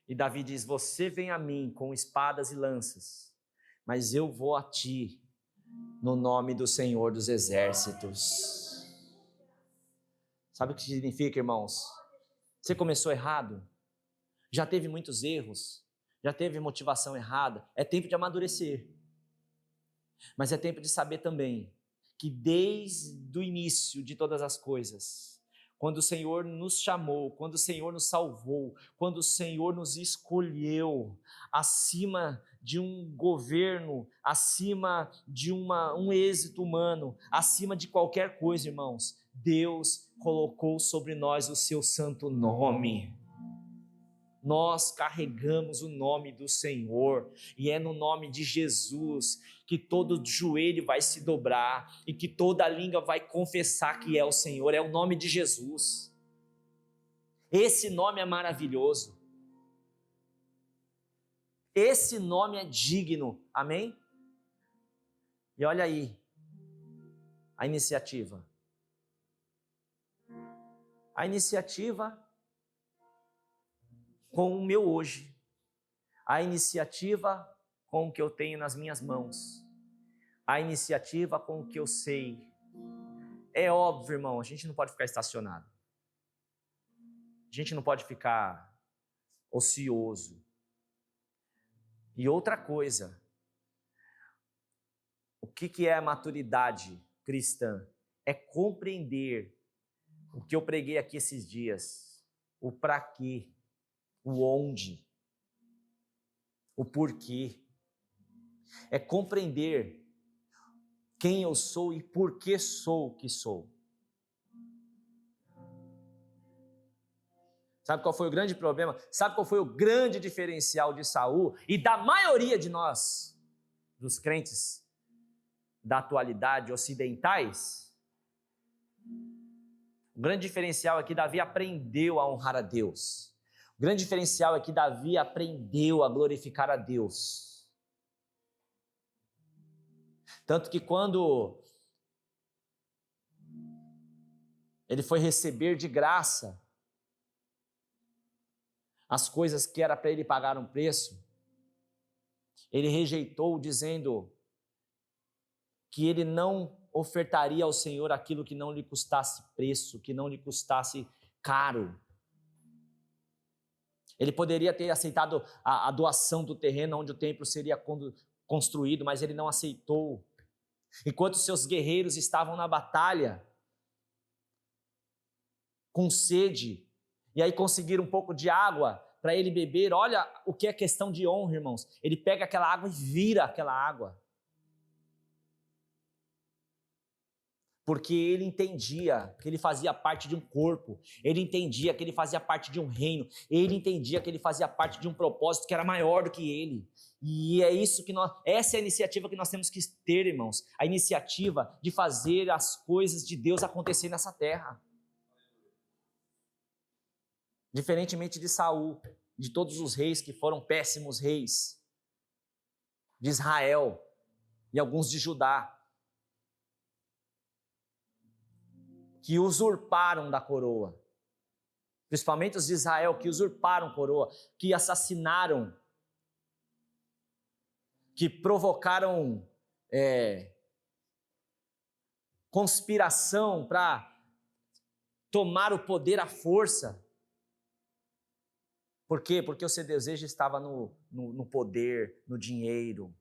E Davi diz, você vem a mim com espadas e lanças, mas eu vou a ti no nome do Senhor dos Exércitos. Sabe o que significa, irmãos? Você começou errado, já teve muitos erros, já teve motivação errada, é tempo de amadurecer. Mas é tempo de saber também que desde o início de todas as coisas, quando o Senhor nos chamou, quando o Senhor nos salvou, quando o Senhor nos escolheu, acima de um governo, acima de um êxito humano, acima de qualquer coisa, irmãos, Deus colocou sobre nós o seu santo nome. Nós carregamos o nome do Senhor e é no nome de Jesus que todo joelho vai se dobrar e que toda língua vai confessar que é o Senhor, é o nome de Jesus. Esse nome é maravilhoso. Esse nome é digno, amém? E olha aí, a iniciativa. A iniciativa com o meu hoje, a iniciativa com o que eu tenho nas minhas mãos, a iniciativa com o que eu sei. É óbvio, irmão, a gente não pode ficar estacionado, a gente não pode ficar ocioso. E outra coisa, o que é a maturidade cristã? É compreender o que eu preguei aqui esses dias, o para quê, o onde, o porquê. É compreender quem eu sou e por que sou o que sou. Sabe qual foi o grande problema? Sabe qual foi o grande diferencial de Saul e da maioria de nós, dos crentes da atualidade ocidentais? O grande diferencial é que Davi aprendeu a honrar a Deus. O grande diferencial é que Davi aprendeu a glorificar a Deus. Tanto que quando ele foi receber de graça as coisas que era para ele pagar um preço, ele rejeitou, dizendo que ele não ofertaria ao Senhor aquilo que não lhe custasse preço, que não lhe custasse caro. Ele poderia ter aceitado a doação do terreno onde o templo seria construído, mas ele não aceitou. Enquanto seus guerreiros estavam na batalha, com sede, e aí conseguiram um pouco de água para ele beber, olha o que é questão de honra, irmãos. Ele pega aquela água e vira aquela água. Porque ele entendia que ele fazia parte de um corpo, ele entendia que ele fazia parte de um reino, ele entendia que ele fazia parte de um propósito que era maior do que ele. E é isso que essa é a iniciativa que nós temos que ter, irmãos, a iniciativa de fazer as coisas de Deus acontecer nessa terra. Diferentemente de Saul, de todos os reis que foram péssimos reis, de Israel e alguns de Judá, que usurparam da coroa, principalmente os de Israel, que usurparam a coroa, que assassinaram, que provocaram conspiração para tomar o poder à força. Por quê? Porque o seu desejo estava no poder, no dinheiro.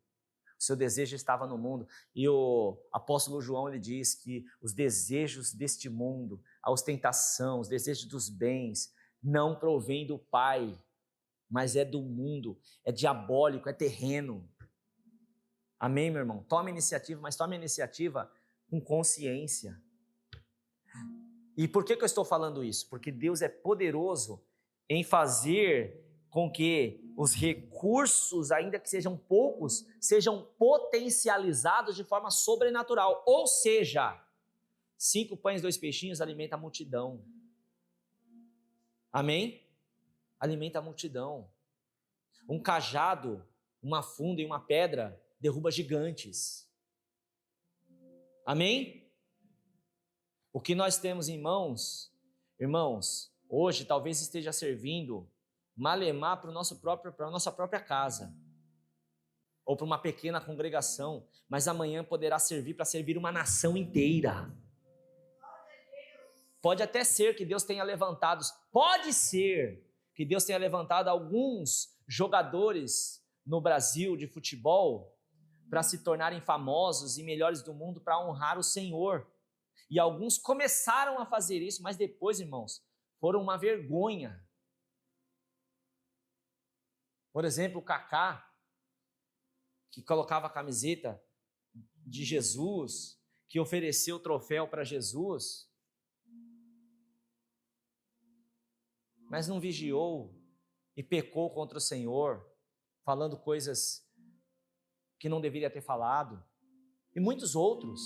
O seu desejo estava no mundo. E o apóstolo João, ele diz que os desejos deste mundo, a ostentação, os desejos dos bens, não provém do Pai, mas é do mundo, é diabólico, é terreno. Amém, meu irmão? Tome iniciativa, mas tome iniciativa com consciência. E por que eu estou falando isso? Porque Deus é poderoso em fazer com que os recursos, ainda que sejam poucos, sejam potencializados de forma sobrenatural. Ou seja, 5 pães, 2 peixinhos alimenta a multidão. Amém? Alimenta a multidão. Um cajado, uma funda e uma pedra derruba gigantes. Amém? O que nós temos em mãos, irmãos, hoje talvez esteja servindo malemar para a nossa própria casa, ou para uma pequena congregação, mas amanhã poderá servir para servir uma nação inteira. Pode até ser que Deus tenha levantado, alguns jogadores no Brasil de futebol para se tornarem famosos e melhores do mundo para honrar o Senhor. E alguns começaram a fazer isso, mas depois, irmãos, foram uma vergonha. Por exemplo, o Kaká, que colocava a camiseta de Jesus, que ofereceu o troféu para Jesus, mas não vigiou e pecou contra o Senhor, falando coisas que não deveria ter falado, e muitos outros.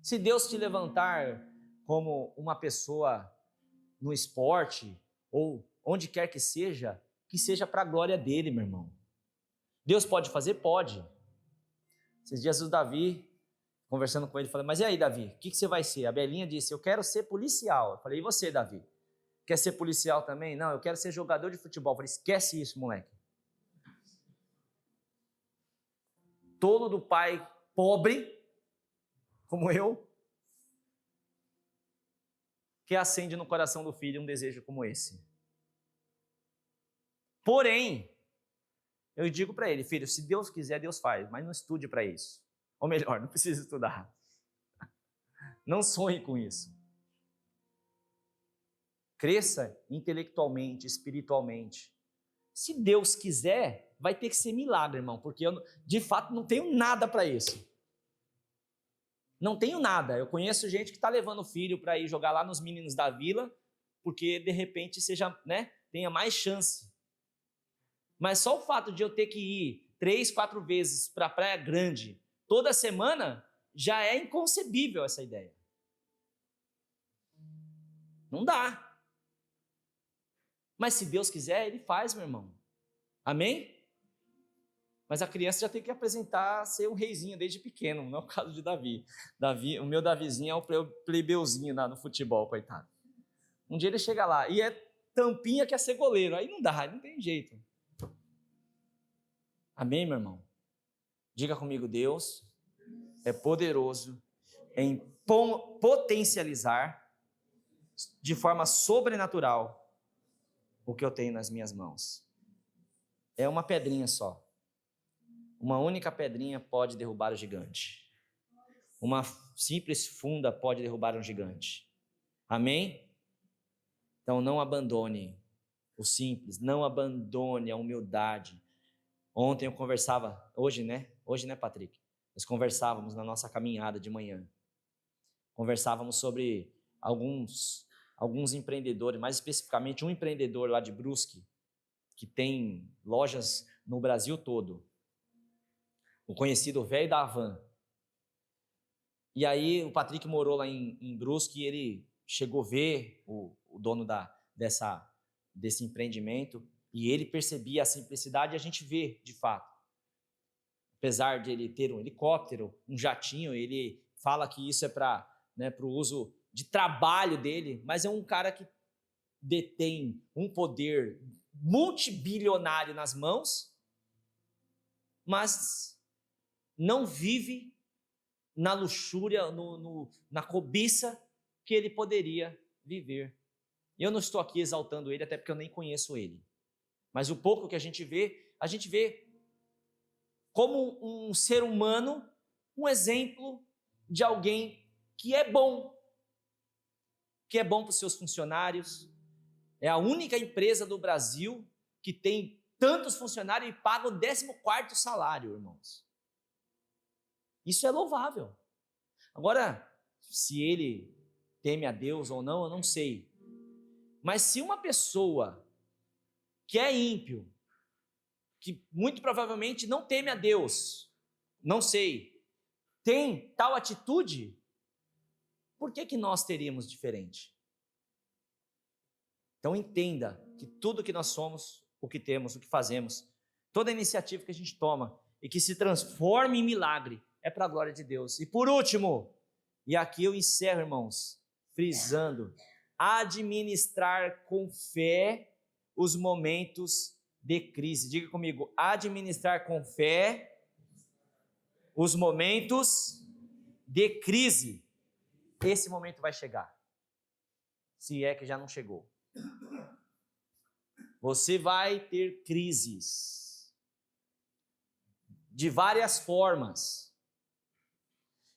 Se Deus te levantar como uma pessoa no esporte, ou onde quer que seja para a glória dele, meu irmão. Deus pode fazer? Pode. Esses dias o Davi, conversando com ele, falei, mas e aí, Davi, o que você vai ser? A Belinha disse, eu quero ser policial. Eu falei, e você, Davi? Quer ser policial também? Não, eu quero ser jogador de futebol. Eu falei, esquece isso, moleque. Tolo do pai pobre, como eu, que acende no coração do filho um desejo como esse. Porém, eu digo para ele, filho, se Deus quiser, Deus faz, mas não estude para isso. Ou melhor, não precisa estudar. Não sonhe com isso. Cresça intelectualmente, espiritualmente. Se Deus quiser, vai ter que ser milagre, irmão, porque eu, de fato, não tenho nada para isso. Não tenho nada. Eu conheço gente que está levando o filho para ir jogar lá nos meninos da vila, porque de repente tenha mais chance. Mas só o fato de eu ter que ir 3, 4 vezes para a Praia Grande toda semana, já é inconcebível essa ideia. Não dá. Mas se Deus quiser, Ele faz, meu irmão. Amém? Mas a criança já tem que apresentar ser um reizinho desde pequeno, não é o caso de Davi. O meu Davizinho é o plebeuzinho no futebol, coitado. Um dia ele chega lá e é tampinha que é ser goleiro. Aí não dá, não tem jeito. Amém, meu irmão? Diga comigo, Deus é poderoso em potencializar de forma sobrenatural o que eu tenho nas minhas mãos. É uma pedrinha só. Uma única pedrinha pode derrubar o gigante. Uma simples funda pode derrubar um gigante. Amém? Então não abandone o simples, não abandone a humildade. Ontem eu conversava, hoje, né, Patrick? Nós conversávamos na nossa caminhada de manhã. Conversávamos sobre alguns empreendedores, mais especificamente um empreendedor lá de Brusque, que tem lojas no Brasil todo. O conhecido velho da Havan. E aí o Patrick morou lá em Brusque e ele chegou a ver o dono desse empreendimento e ele percebia a simplicidade e a gente vê, de fato. Apesar de ele ter um helicóptero, um jatinho, ele fala que isso é para o uso de trabalho dele, mas é um cara que detém um poder multibilionário nas mãos, mas não vive na luxúria, na cobiça que ele poderia viver. Eu não estou aqui exaltando ele, até porque eu nem conheço ele. Mas o pouco que a gente vê como um ser humano, um exemplo de alguém que é bom para os seus funcionários. É a única empresa do Brasil que tem tantos funcionários e paga o 14º salário, irmãos. Isso é louvável. Agora, se ele teme a Deus ou não, eu não sei. Mas se uma pessoa que é ímpio, que muito provavelmente não teme a Deus, não sei, tem tal atitude, por que nós teríamos diferente? Então entenda que tudo que nós somos, o que temos, o que fazemos, toda iniciativa que a gente toma e que se transforma em milagre, é para a glória de Deus. E por último, e aqui eu encerro, irmãos, frisando, administrar com fé os momentos de crise. Diga comigo, administrar com fé os momentos de crise. Esse momento vai chegar, se é que já não chegou. Você vai ter crises de várias formas.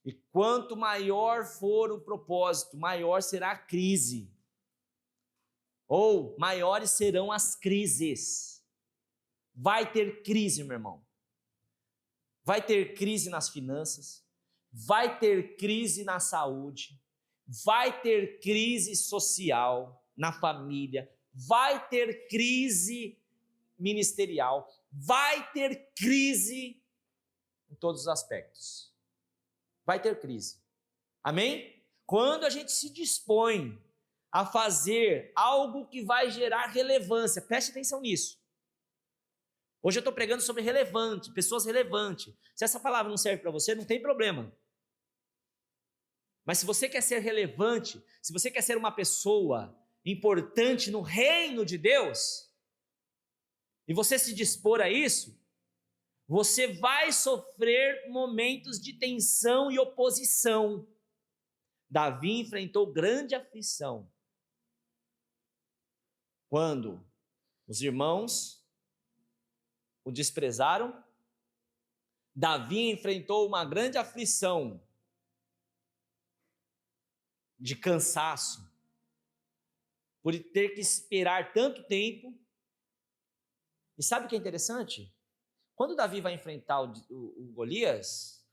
E quanto maior for o propósito, maior será a crise. Ou maiores serão as crises. Vai ter crise, meu irmão. Vai ter crise nas finanças, vai ter crise na saúde, vai ter crise social na família, vai ter crise ministerial, vai ter crise em todos os aspectos. Vai ter crise. Amém? Quando a gente se dispõe a fazer algo que vai gerar relevância, preste atenção nisso. Hoje eu estou pregando sobre relevante, pessoas relevantes. Se essa palavra não serve para você, não tem problema. Mas se você quer ser relevante, se você quer ser uma pessoa importante no reino de Deus, e você se dispor a isso, você vai sofrer momentos de tensão e oposição. Davi enfrentou grande aflição quando os irmãos o desprezaram. Davi enfrentou uma grande aflição de cansaço por ter que esperar tanto tempo. E sabe o que é interessante? Quando Davi vai enfrentar o Golias,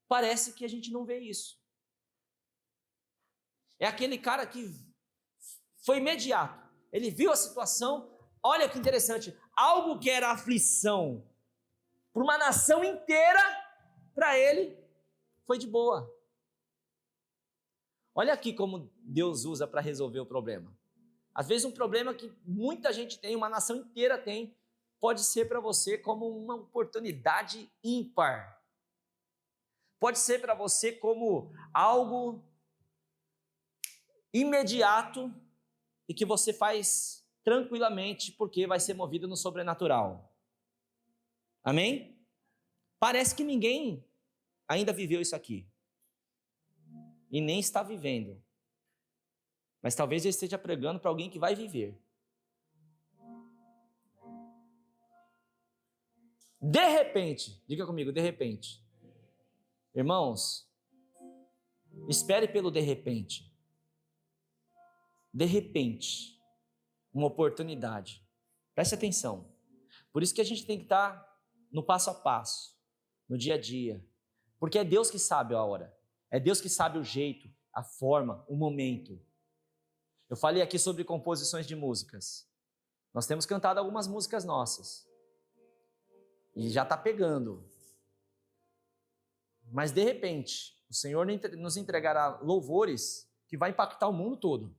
parece que a gente não vê isso. É aquele cara que foi imediato. Ele viu a situação, olha que interessante, algo que era aflição para uma nação inteira, para ele foi de boa. Olha aqui como Deus usa para resolver o problema. Às vezes um problema que muita gente tem, uma nação inteira tem, pode ser para você como uma oportunidade ímpar. Pode ser para você como algo imediato e que você faz tranquilamente porque vai ser movido no sobrenatural. Amém? Parece que ninguém ainda viveu isso aqui. E nem está vivendo. Mas talvez eu esteja pregando para alguém que vai viver. De repente, diga comigo, de repente. Irmãos, espere pelo de repente. De repente, uma oportunidade. Preste atenção. Por isso que a gente tem que estar no passo a passo, no dia a dia. Porque é Deus que sabe a hora. É Deus que sabe o jeito, a forma, o momento. Eu falei aqui sobre composições de músicas. Nós temos cantado algumas músicas nossas. E já está pegando. Mas de repente, o Senhor nos entregará louvores que vai impactar o mundo todo.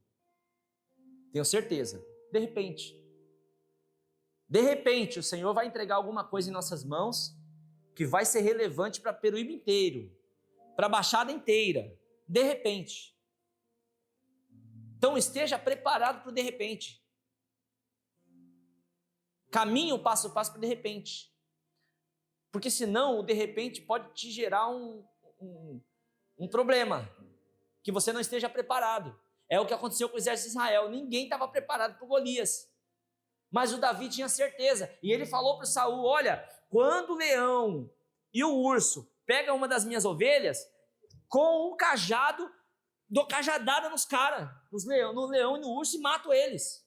Tenho certeza. De repente. De repente, o Senhor vai entregar alguma coisa em nossas mãos que vai ser relevante para Peruíbe inteiro, para a Baixada inteira. De repente. Então esteja preparado para o de repente. Caminhe o passo a passo para o de repente. Porque senão o de repente pode te gerar um problema. Que você não esteja preparado. É o que aconteceu com o exército de Israel. Ninguém estava preparado para Golias. Mas o Davi tinha certeza. E ele falou para o Saul, olha, quando o leão e o urso pegam uma das minhas ovelhas, com um cajado, dou cajadada nos caras, no leão e no urso, e mato eles.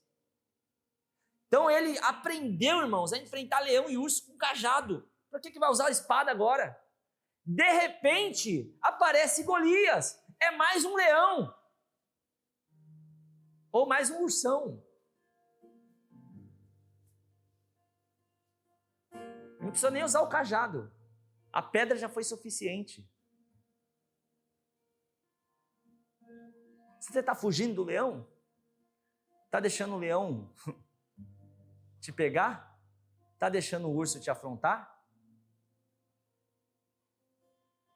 Então ele aprendeu, irmãos, a enfrentar leão e urso com cajado. Por que vai usar a espada agora? De repente, aparece Golias. É mais um leão. Ou mais um ursão. Não precisa nem usar o cajado. A pedra já foi suficiente. Você está fugindo do leão? Está deixando o leão te pegar? Está deixando o urso te afrontar?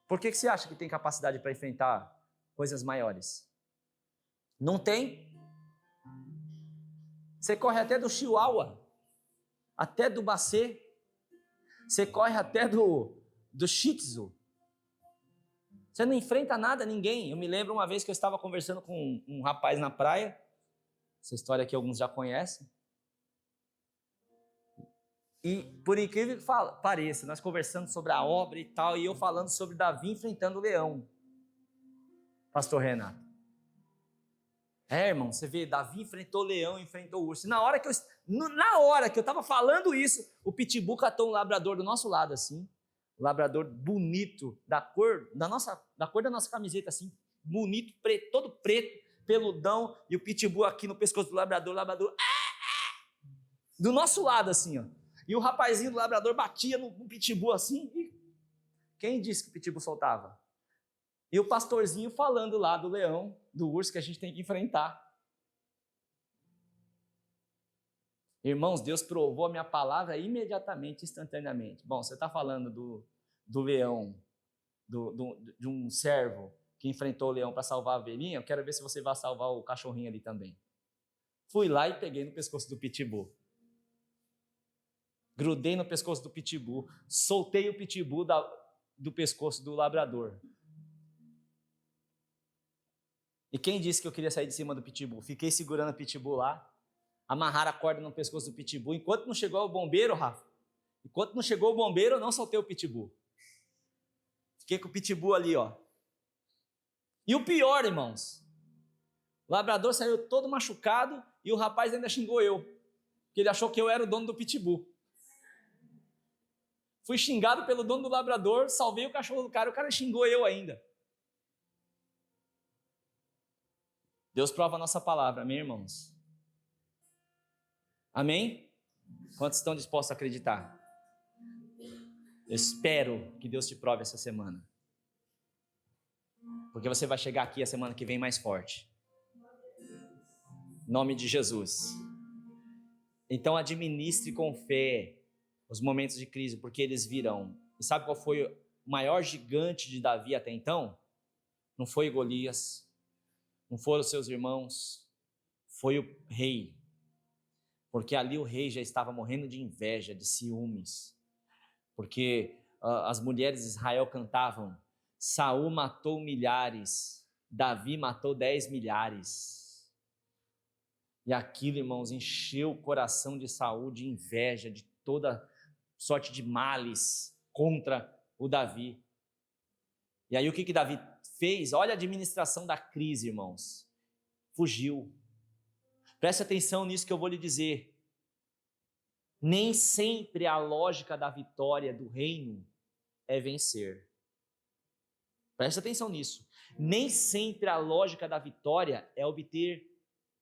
Por que você acha que tem capacidade para enfrentar coisas maiores? Não tem? Você corre até do Chihuahua, até do Bacê, você corre até do Shih Tzu. Você não enfrenta nada, ninguém. Eu me lembro uma vez que eu estava conversando com um rapaz na praia, essa história aqui alguns já conhecem, e por incrível que pareça, nós conversando sobre a obra e tal, e eu falando sobre Davi enfrentando o leão, pastor Renato. Irmão, você vê, Davi enfrentou o leão, enfrentou o urso. Na hora que eu estava falando isso, o pitbull catou um labrador do nosso lado, assim. Um labrador bonito, da cor da nossa camiseta, assim. Bonito, preto, todo preto, peludão. E o pitbull aqui no pescoço do labrador. Do nosso lado, assim, ó. E o rapazinho do labrador batia no pitbull, assim. E quem disse que o pitbull soltava? E o pastorzinho falando lá do leão, do urso que a gente tem que enfrentar. Irmãos, Deus provou a minha palavra imediatamente, instantaneamente. Bom, você está falando do leão, de um servo que enfrentou o leão para salvar a ovelhinha, eu quero ver se você vai salvar o cachorrinho ali também. Fui lá e peguei no pescoço do pitbull. Grudei no pescoço do pitbull, soltei o pitbull do pescoço do labrador. E quem disse que eu queria sair de cima do pitbull? Fiquei segurando o pitbull lá, amarrar a corda no pescoço do pitbull. Enquanto não chegou o bombeiro, Rafa, eu não soltei o pitbull. Fiquei com o pitbull ali, ó. E o pior, irmãos, o labrador saiu todo machucado e o rapaz ainda xingou eu, porque ele achou que eu era o dono do pitbull. Fui xingado pelo dono do labrador, salvei o cachorro do cara, o cara xingou eu ainda. Deus prova a nossa palavra, amém, irmãos? Amém? Quantos estão dispostos a acreditar? Eu espero que Deus te prove essa semana. Porque você vai chegar aqui a semana que vem mais forte. Em nome de Jesus. Então administre com fé os momentos de crise, porque eles virão. E sabe qual foi o maior gigante de Davi até então? Não foi Golias, não foram seus irmãos, foi o rei, porque ali o rei já estava morrendo de inveja, de ciúmes, porque as mulheres de Israel cantavam: Saul matou milhares, Davi matou 10 milhares. E aquilo, irmãos, encheu o coração de Saul de inveja, de toda sorte de males contra o Davi. E aí o que Davi fez? Olha a administração da crise, irmãos. Fugiu. Preste atenção nisso que eu vou lhe dizer. Nem sempre a lógica da vitória do reino é vencer. Preste atenção nisso. Nem sempre a lógica da vitória é obter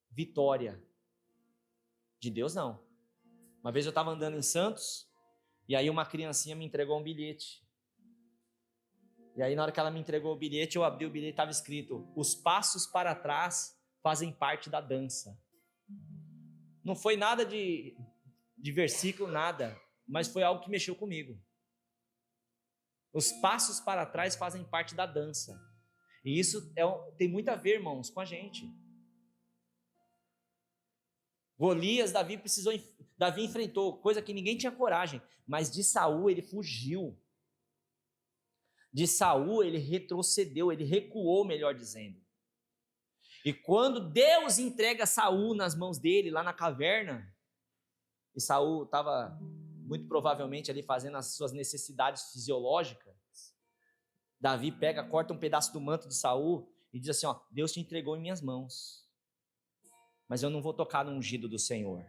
vitória. De Deus, não. Uma vez eu estava andando em Santos, e aí uma criancinha me entregou um bilhete. E aí na hora que ela me entregou o bilhete, eu abri o bilhete e estava escrito: os passos para trás fazem parte da dança. Não foi nada de versículo, nada, mas foi algo que mexeu comigo. Os passos para trás fazem parte da dança. E isso tem muito a ver, irmãos, com a gente. Golias, Davi enfrentou, coisa que ninguém tinha coragem, mas de Saul ele fugiu. De Saul ele retrocedeu, ele recuou, melhor dizendo. E quando Deus entrega Saul nas mãos dele, lá na caverna, e Saul estava muito provavelmente ali fazendo as suas necessidades fisiológicas, Davi corta um pedaço do manto de Saul e diz assim: ó, Deus te entregou em minhas mãos, mas eu não vou tocar no ungido do Senhor.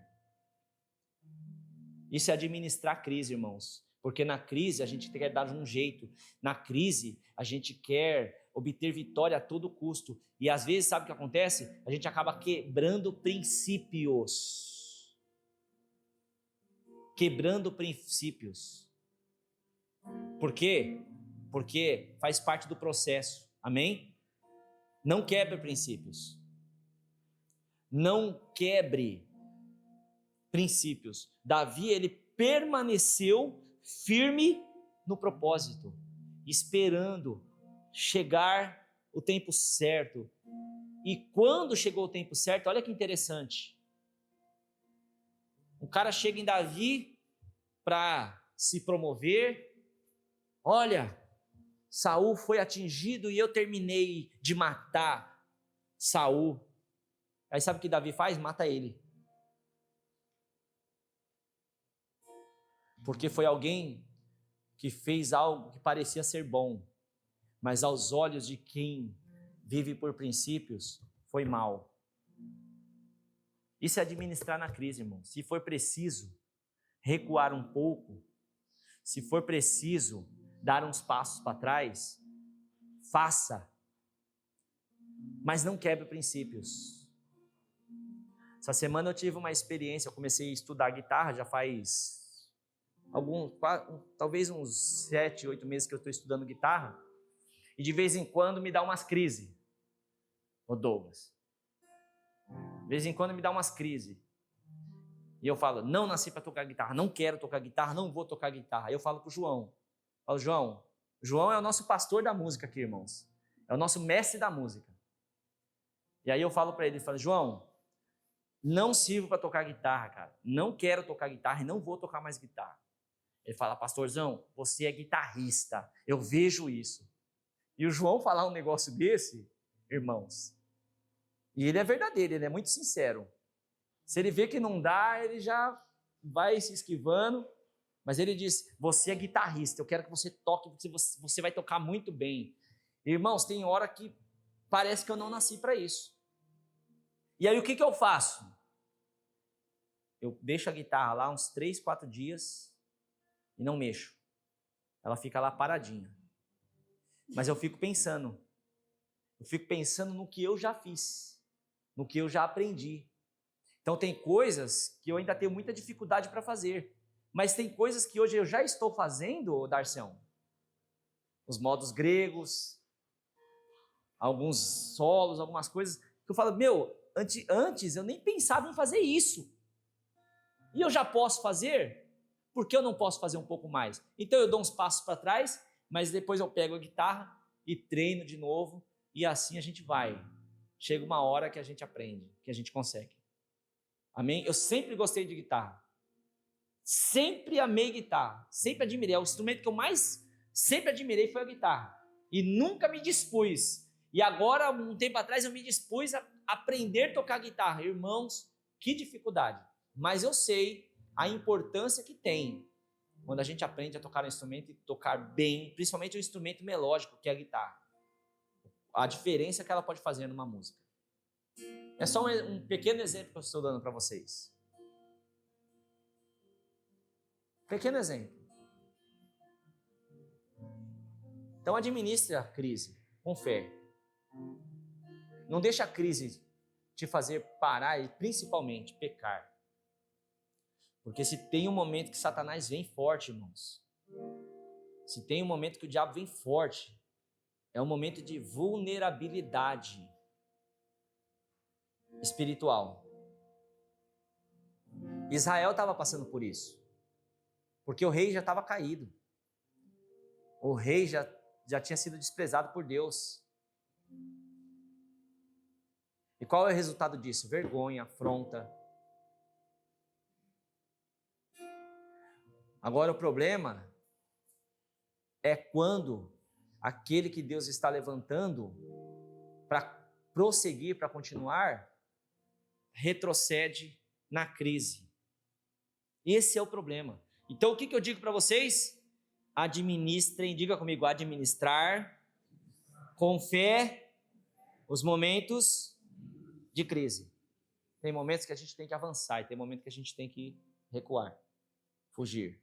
Isso é administrar a crise, irmãos, porque na crise a gente quer dar um jeito, na crise a gente quer obter vitória a todo custo, e às vezes sabe o que acontece? A gente acaba quebrando princípios. Por quê? Porque faz parte do processo, amém? Não quebre princípios. Não quebre princípios. Davi, ele permaneceu firme no propósito, esperando chegar o tempo certo. E quando chegou o tempo certo, olha que interessante. O cara chega em Davi para se promover. Olha, Saul foi atingido e eu terminei de matar Saul. Aí sabe o que Davi faz? Mata ele. Porque foi alguém que fez algo que parecia ser bom, mas aos olhos de quem vive por princípios, foi mal. Isso é administrar na crise, irmão. Se for preciso recuar um pouco, se for preciso dar uns passos para trás, faça. Mas não quebre princípios. Essa semana eu tive uma experiência, eu comecei a estudar guitarra, já faz talvez uns 7, 8 meses que eu estou estudando guitarra, e de vez em quando me dá umas crises, ô Douglas. De vez em quando me dá umas crises. E eu falo: não nasci para tocar guitarra, não quero tocar guitarra, não vou tocar guitarra. Aí eu falo para o João, João é o nosso pastor da música aqui, irmãos. É o nosso mestre da música. E aí eu falo para ele, João, não sirvo para tocar guitarra, cara. Não quero tocar guitarra e não vou tocar mais guitarra. Ele fala: pastorzão, você é guitarrista, eu vejo isso. E o João falar um negócio desse, irmãos, e ele é verdadeiro, ele é muito sincero. Se ele vê que não dá, ele já vai se esquivando, mas ele diz: você é guitarrista, eu quero que você toque, porque você vai tocar muito bem. Irmãos, tem hora que parece que eu não nasci para isso. E aí o que eu faço? Eu deixo a guitarra lá uns 3, 4 dias e não mexo. Ela fica lá paradinha. Mas eu fico pensando no que eu já fiz, no que eu já aprendi. Então tem coisas que eu ainda tenho muita dificuldade para fazer, mas tem coisas que hoje eu já estou fazendo, Darcião. Os modos gregos, alguns solos, algumas coisas, que eu falo: antes eu nem pensava em fazer isso. E eu já posso fazer? Por que eu não posso fazer um pouco mais? Então eu dou uns passos para trás, mas depois eu pego a guitarra e treino de novo, e assim a gente vai. Chega uma hora que a gente aprende, que a gente consegue. Amém? Eu sempre gostei de guitarra. Sempre amei guitarra. Sempre admirei. O instrumento que eu mais sempre admirei foi a guitarra. E nunca me dispus. E agora, um tempo atrás, eu me dispus a aprender a tocar guitarra. Irmãos, que dificuldade. Mas eu sei a importância que tem quando a gente aprende a tocar um instrumento e tocar bem, principalmente um instrumento melódico, que é a guitarra. A diferença que ela pode fazer numa música. É só um pequeno exemplo que eu estou dando para vocês. Pequeno exemplo. Então administre a crise com fé. Não deixe a crise te fazer parar e principalmente pecar. Porque se tem um momento que Satanás vem forte, irmãos. Se tem um momento que o diabo vem forte, é um momento de vulnerabilidade espiritual. Israel estava passando por isso. Porque o rei já estava caído. O rei já tinha sido desprezado por Deus. E qual é o resultado disso? Vergonha, afronta. Agora o problema é quando aquele que Deus está levantando para prosseguir, para continuar, retrocede na crise. Esse é o problema. Então o que eu digo para vocês? Administrem, diga comigo, administrar com fé os momentos de crise. Tem momentos que a gente tem que avançar e tem momentos que a gente tem que recuar, fugir.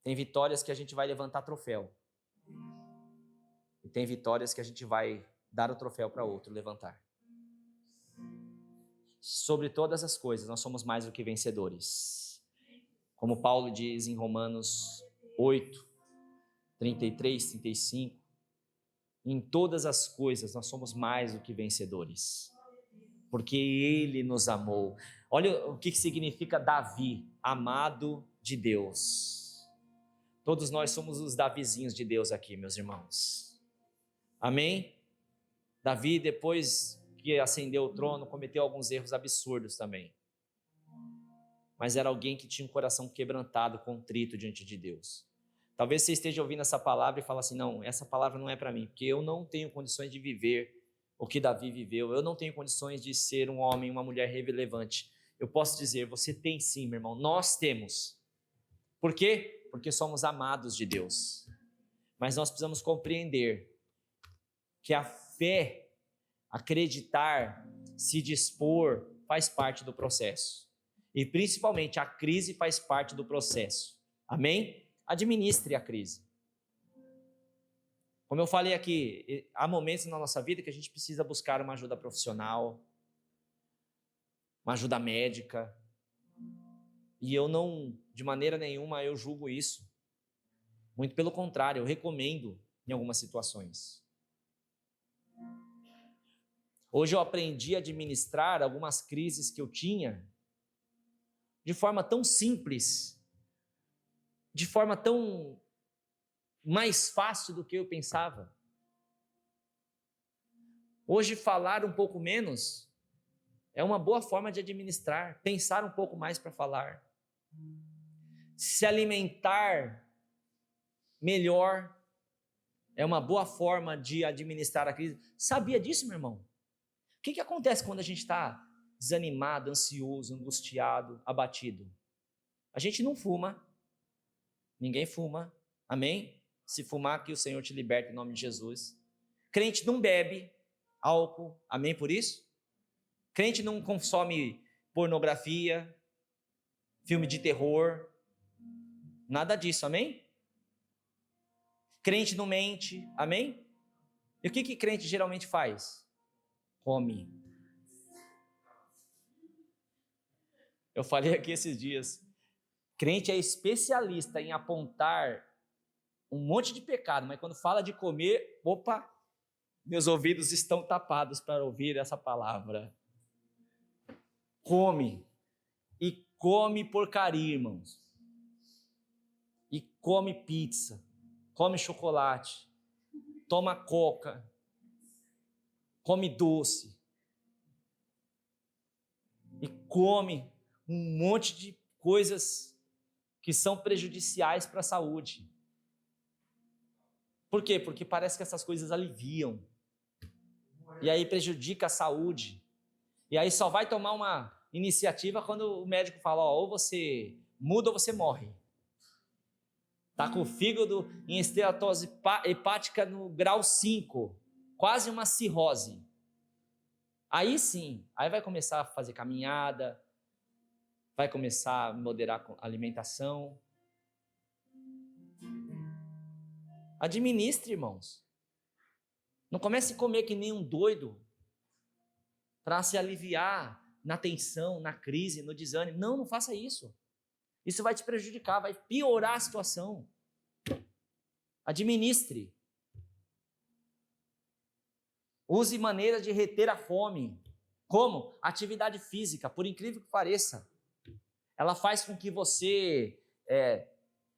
Tem vitórias que a gente vai levantar troféu. E tem vitórias que a gente vai dar o troféu para outro levantar. Sobre todas as coisas, nós somos mais do que vencedores. Como Paulo diz em Romanos 8, 33, 35, em todas as coisas nós somos mais do que vencedores, porque Ele nos amou. Olha o que significa Davi, amado de Deus. Todos nós somos os Davizinhos de Deus aqui, meus irmãos. Amém? Davi, depois que ascendeu o trono, cometeu alguns erros absurdos também. Mas era alguém que tinha um coração quebrantado, contrito diante de Deus. Talvez você esteja ouvindo essa palavra e fale assim, não, essa palavra não é para mim, porque eu não tenho condições de viver o que Davi viveu, eu não tenho condições de ser um homem, uma mulher relevante. Eu posso dizer, você tem sim, meu irmão, nós temos. Por quê? Porque somos amados de Deus. Mas nós precisamos compreender que a fé, acreditar, se dispor, faz parte do processo. E principalmente a crise faz parte do processo. Amém? Administre a crise. Como eu falei aqui, há momentos na nossa vida que a gente precisa buscar uma ajuda profissional, uma ajuda médica. E eu não, de maneira nenhuma, eu julgo isso. Muito pelo contrário, eu recomendo em algumas situações. Hoje eu aprendi a administrar algumas crises que eu tinha de forma tão simples, de forma tão mais fácil do que eu pensava. Hoje falar um pouco menos é uma boa forma de administrar, pensar um pouco mais para falar. Se alimentar melhor é uma boa forma de administrar a crise. Sabia disso, meu irmão? O que acontece quando a gente está desanimado, ansioso, angustiado, abatido? A gente não fuma, ninguém fuma, amém? Se fumar, que o Senhor te liberte em nome de Jesus. Crente não bebe álcool, amém por isso? Crente não consome pornografia, filme de terror, nada disso, amém? Crente não mente, amém? E o que crente geralmente faz? Come. Eu falei aqui esses dias, crente é especialista em apontar um monte de pecado, mas quando fala de comer, opa, meus ouvidos estão tapados para ouvir essa palavra. Come. E come porcaria, irmãos. E come pizza, come chocolate, toma coca, come doce. E come um monte de coisas que são prejudiciais para a saúde. Por quê? Porque parece que essas coisas aliviam. E aí prejudica a saúde. E aí só vai tomar uma iniciativa quando o médico fala, ó, ou você muda ou você morre. Está com o fígado em esteatose hepática no grau 5, quase uma cirrose. Aí sim, aí vai começar a fazer caminhada, vai começar a moderar a alimentação. Administre, irmãos. Não comece a comer que nem um doido para se aliviar na tensão, na crise, no desânimo. Não, não faça isso. Isso vai te prejudicar, vai piorar a situação. Administre. Use maneiras de reter a fome. Como? Atividade física, por incrível que pareça. Ela faz com que você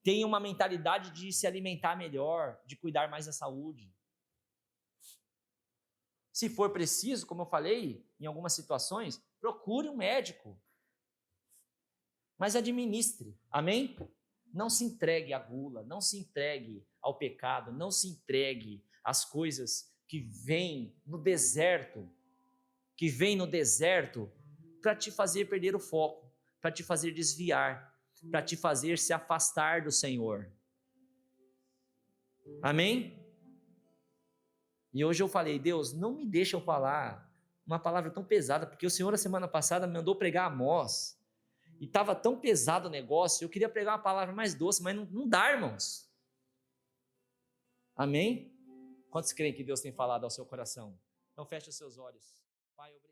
tenha uma mentalidade de se alimentar melhor, de cuidar mais da saúde. Se for preciso, como eu falei, em algumas situações, procure um médico. Mas administre, amém? Não se entregue à gula, não se entregue ao pecado, não se entregue às coisas que vêm no deserto, para te fazer perder o foco, para te fazer desviar, para te fazer se afastar do Senhor. Amém? E hoje eu falei, Deus, não me deixa eu falar uma palavra tão pesada, porque o Senhor, a semana passada, me mandou pregar Amós, e estava tão pesado o negócio, eu queria pregar uma palavra mais doce, mas não dá, irmãos. Amém? Quantos creem que Deus tem falado ao seu coração? Então feche os seus olhos. Pai, obrigado.